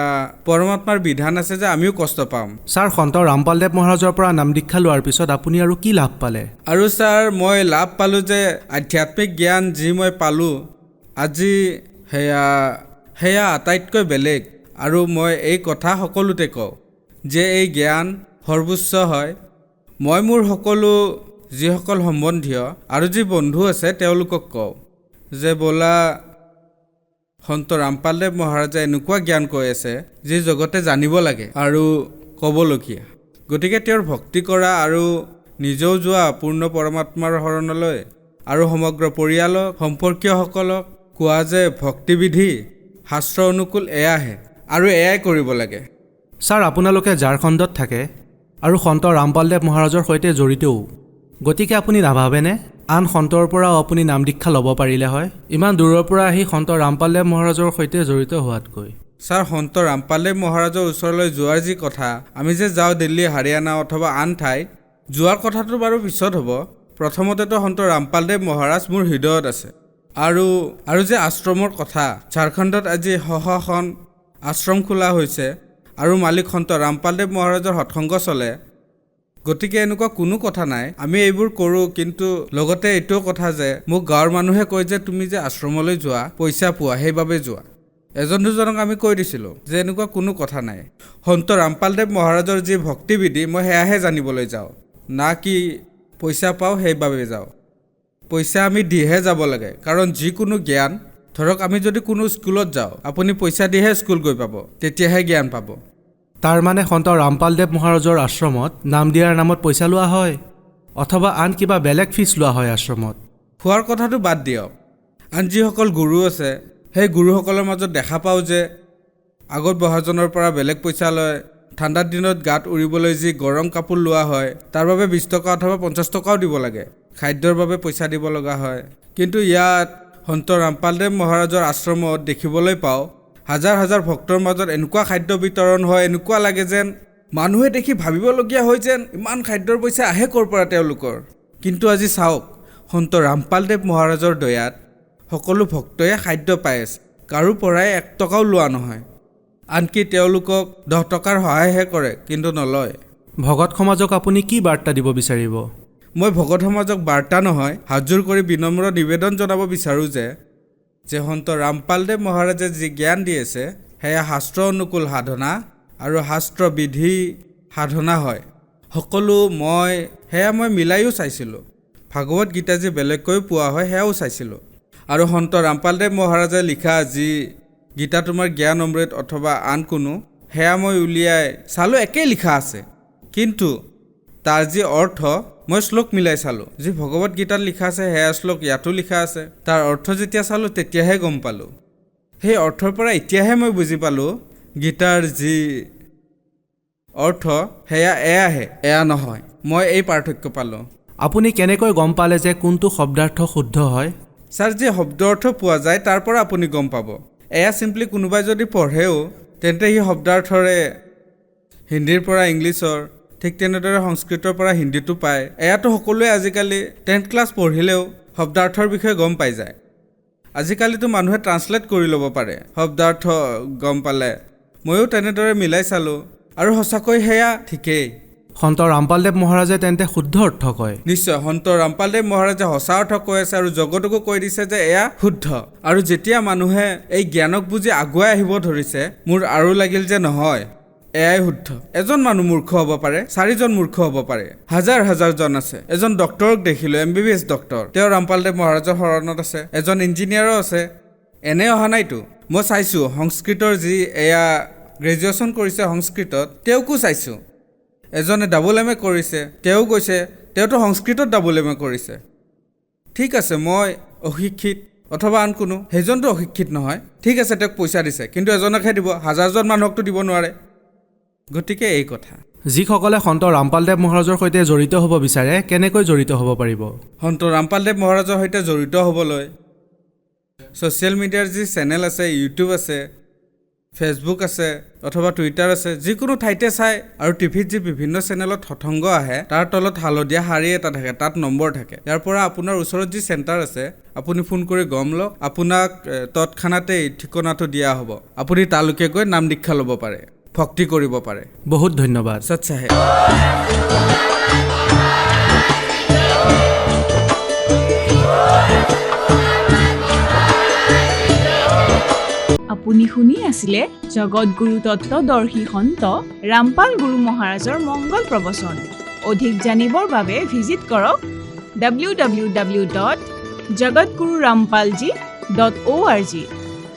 পৰমাত্মাৰ বিধান আছে যে আমিও কষ্ট পাম। ছাৰ, সন্ত ৰামপালদেৱ মহাৰাজৰ পৰা নাম দীক্ষা লোৱাৰ পিছত আপুনি আৰু কি লাভ পালে? আৰু ছাৰ, মই লাভ পালোঁ যে আধ্যাত্মিক জ্ঞান যি মই পালোঁ আজি সেয়া আটাইতকৈ বেলেগ। আৰু মই এই কথা সকলোতে কওঁ যে এই জ্ঞান সৰ্বোচ্চ হয়। মই মোৰ সকলো যিসকল সম্বন্ধীয় আৰু যি বন্ধু আছে তেওঁলোকক কওঁ যে ব'লা, সন্ত ৰামপালদেৱ মহাৰাজে এনেকুৱা জ্ঞান কৈ আছে যি জগতে জানিব লাগে আৰু ক'বলগীয়া। গতিকে তেওঁৰ ভক্তি কৰা আৰু নিজেও যোৱা পূৰ্ণ পৰমাত্মাৰ শৰণলৈ আৰু সমগ্ৰ পৰিয়ালক সম্পৰ্কীয়সকলক কোৱা যে ভক্তিবিধি শাস্ত্ৰ অনুকূল এয়াহে আৰু এয়াই কৰিব লাগে। ছাৰ, আপোনালোকে ঝাৰখণ্ডত থাকে আৰু সন্ত ৰামপালদেৱ মহাৰাজৰ সৈতে জড়িতও, গতিকে আপুনি নাভাবেনে আন সন্তৰ পৰাও আপুনি নাম দীক্ষা ল'ব পাৰিলে হয়, ইমান দূৰৰ পৰা আহি সন্ত ৰামপালদেৱ মহাৰাজৰ সৈতে জড়িত হোৱাতকৈ? ছাৰ, সন্ত ৰামপালদেৱ মহাৰাজৰ ওচৰলৈ যোৱাৰ যি কথা, আমি যে যাওঁ দিল্লী, হাৰিয়ানা অথবা আন ঠাইত, যোৱাৰ কথাটো বাৰু পিছত হ'ব। প্ৰথমতেতো সন্ত ৰামপালদেৱ মহাৰাজ মোৰ হৃদয়ত আছে। আৰু যে আশ্ৰমৰ কথা, ঝাৰখণ্ডত আজি খন আশ্ৰম খোলা হৈছে আৰু মালিক সন্ত ৰামপালদেৱ মহাৰাজৰ সৎসংগ চলে, গতিকে এনেকুৱা কোনো কথা নাই। আমি এইবোৰ কৰোঁ, কিন্তু লগতে এইটোও কথা যে মোক গাঁৱৰ মানুহে কয় যে তুমি যে আশ্ৰমলৈ যোৱা পইচা পোৱা, সেইবাবে যোৱা। এজন দুজনক আমি কৈ দিছিলোঁ যে এনেকুৱা কোনো কথা নাই। সন্ত ৰামপালদেৱ মহাৰাজৰ যি ভক্তিবিধি মই সেয়াহে জানিবলৈ যাওঁ, না কি পইচা পাওঁ সেইবাবে যাওঁ। পইচা আমি দিহে যাব লাগে, কাৰণ যিকোনো জ্ঞান, ধৰক আমি যদি কোনো স্কুলত যাওঁ, আপুনি পইচা দিহে স্কুল গৈ পাব, তেতিয়াহে জ্ঞান পাব। তাৰ মানে সন্ত ৰামপালদেৱ মহাৰাজৰ আশ্ৰমত নাম দিয়াৰ নামত পইচা লোৱা হয়, অথবা আন কিবা বেলেগ ফিজ লোৱা হয় আশ্ৰমত? খোৱাৰ কথাটো বাদ দিয়ক, আন যিসকল গুৰু আছে সেই গুৰুসকলৰ মাজত দেখা পাওঁ যে আগত বহাজনৰ পৰা বেলেগ পইচা লয়। ঠাণ্ডাৰ দিনত গাত উৰিবলৈ যি গৰম কাপোৰ লোৱা হয়, তাৰ বাবে 20 টকা অথবা 50 টকাও দিব লাগে। খাদ্যৰ বাবে পইচা দিব লগা হয়। কিন্তু ইয়াত সন্ত ৰামপালদেৱ মহাৰাজৰ আশ্ৰমত দেখিবলৈ পাওঁ, হাজাৰ হাজাৰ ভক্তৰ মাজত এনেকুৱা খাদ্য বিতৰণ হয়, এনেকুৱা লাগে যেন মানুহে দেখি ভাবিবলগীয়া হয় যেন ইমান খাদ্যৰ পইচা আহে ক'ৰ পৰা তেওঁলোকৰ। কিন্তু আজি চাওক, সন্ত ৰামপালদেৱ মহাৰাজৰ দয়াত সকলো ভক্তয়ে খাদ্য পাই আছে, কাৰো পৰাই 1 টকাও লোৱা নহয়। আনকি তেওঁলোকক 10 টকাৰ সহায়হে কৰে, কিন্তু নলয়। ভগত সমাজক আপুনি কি বাৰ্তা দিব বিচাৰিব? মই ভগত সমাজক বাৰ্তা নহয়, হাতযোৰ কৰি বিনম্ৰ নিবেদন জনাব বিচাৰোঁ যে সন্ত ৰামপালদেৱ মহাৰাজে যি জ্ঞান দি আছে সেয়া শাস্ত্ৰ অনুকূল সাধনা আৰু শাস্ত্ৰ বিধি সাধনা হয়। সকলো সেয়া মই মিলাইও চাইছিলোঁ। ভাগৱত গীতা যি বেলেগকৈ পোৱা হয় সেয়াও চাইছিলোঁ। আৰু সন্ত ৰামপালদেৱ মহাৰাজে লিখা যি গীতা তোমাৰ জ্ঞান অমৃত অথবা আন কোনো, সেয়া মই উলিয়াই চালোঁ, একেই লিখা আছে। কিন্তু তাৰ যি অৰ্থ মই শ্লোক মিলাই চালোঁ, যি ভগৱত গীতাত লিখা আছে সেয়া শ্লোক ইয়াতো লিখা আছে। তাৰ অৰ্থ যেতিয়া চালোঁ তেতিয়াহে গম পালোঁ। সেই অৰ্থৰ পৰা এতিয়াহে মই বুজি পালোঁ গীতাৰ যি অৰ্থ সেয়া এয়াহে, এয়া নহয়। মই এই পাৰ্থক্য পালোঁ। আপুনি কেনেকৈ গম পালে যে কোনটো শব্দাৰ্থ শুদ্ধ হয়? ছাৰ, যি শব্দ অৰ্থ পোৱা যায় তাৰ পৰা আপুনি গম পাব। এয়া চিম্পলি কোনোবাই যদি পঢ়েও তেন্তে সেই শব্দাৰ্থৰে হিন্দীৰ পৰা ইংলিছৰ, ঠিক তেনেদৰে সংস্কৃতৰ পৰা হিন্দীটো পায়। এয়াতো সকলোৱে আজিকালি 10th ক্লাছ পঢ়িলেও শব্দাৰ্থৰ বিষয়ে গম পাই যায়। আজিকালিতো মানুহে ট্ৰান্সলেট কৰি ল'ব পাৰে শব্দাৰ্থ গম পালে। ময়ো তেনেদৰে মিলাই চালোঁ আৰু সঁচাকৈ সেয়া ঠিকেই। সন্ত ৰামপালদেৱ মহাৰাজে তেন্তে শুদ্ধ অৰ্থ কয়? নিশ্চয়, সন্ত ৰামপালদেৱ মহাৰাজে সঁচা অৰ্থ কৈ আছে আৰু জগতকো কৈ দিছে যে এয়া শুদ্ধ। আৰু যেতিয়া মানুহে এই জ্ঞানক বুজি আগুৱাই আহিব ধৰিছে, মোৰ আৰু লাগিল যে নহয়, এয়াই শুদ্ধ। এজন মানুহ মূৰ্খ হ'ব পাৰে, 4জন মূৰ্খ হ'ব পাৰে, হাজাৰ হাজাৰজন আছে। এজন ডক্টৰক দেখিলোঁ, MBBS ডক্টৰ, তেওঁ ৰামপালদেৱ মহাৰাজৰ শৰণত আছে। এজন ইঞ্জিনিয়াৰো আছে। এনে অহা নাইতো, মই চাইছোঁ সংস্কৃতৰ যি এয়া গ্ৰেজুৱেশ্যন কৰিছে সংস্কৃতত, তেওঁকো চাইছোঁ। এজনে MA কৰিছে, তেওঁ কৈছে তেওঁতো সংস্কৃতত MA কৰিছে। ঠিক আছে, মই অশিক্ষিত অথবা আন কোনো, সেইজনটো অশিক্ষিত নহয়, ঠিক আছে, তেওঁক পইচা দিছে, কিন্তু এজনকহে দিব, হাজাৰজন মানুহকতো দিব নোৱাৰে। গতিকে এই কথা। যিসকলে সন্ত ৰামপালদেৱ মহাৰাজৰ সৈতে জড়িত হ'ব বিচাৰে, কেনেকৈ জড়িত হ'ব পাৰিব? সন্ত ৰামপালদেৱ মহাৰাজৰ সৈতে জড়িত হ'বলৈ ছ'চিয়েল মিডিয়াৰ যি চেনেল আছে, ইউটিউব আছে, ফেচবুক আছে অথবা টুইটাৰ আছে, যিকোনো ঠাইতে চাই। আৰু টিভিত যি বিভিন্ন চেনেলত সৎসংগ আহে তাৰ তলত হালধীয়া শাৰী এটা থাকে, তাত নম্বৰ থাকে। ইয়াৰ পৰা আপোনাৰ ওচৰত যি চেণ্টাৰ আছে আপুনি ফোন কৰি গম লওক, আপোনাক তৎক্ষণাতেই ঠিকনাটো দিয়া হ'ব। আপুনি তালৈকে গৈ নাম দীক্ষা ল'ব পাৰে, ভক্তি কৰিব পাৰে। বহুত ধন্যবাদ। সচ্চাহে। আপুনি শুনি আছিলে জগতগুৰু তত্ত্বদৰ্শী সন্ত ৰামপাল গুৰু মহাৰাজৰ মংগল প্ৰবচন। অধিক জানিবৰ বাবে ভিজিট কৰক www.jagatgururampalji.org।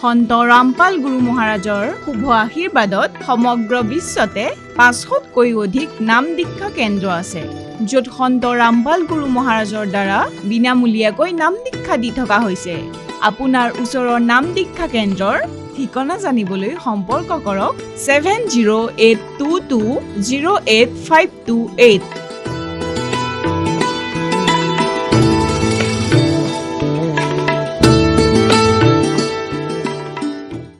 সন্ত ৰামপাল গুৰু মহাৰাজৰ শুভ আশীৰ্বাদত সমগ্ৰ বিশ্বতে 500তকৈ অধিক নাম দীক্ষা কেন্দ্ৰ আছে। য'ত সন্ত ৰামপাল গুৰু মহাৰাজৰ দ্বাৰা বিনামূলীয়াকৈ নাম দীক্ষা দি থকা হৈছে। আপোনাৰ ওচৰৰ নাম দীক্ষা কেন্দ্ৰৰ ঠিকনা জানিবলৈ সম্পৰ্ক কৰক 7082208528।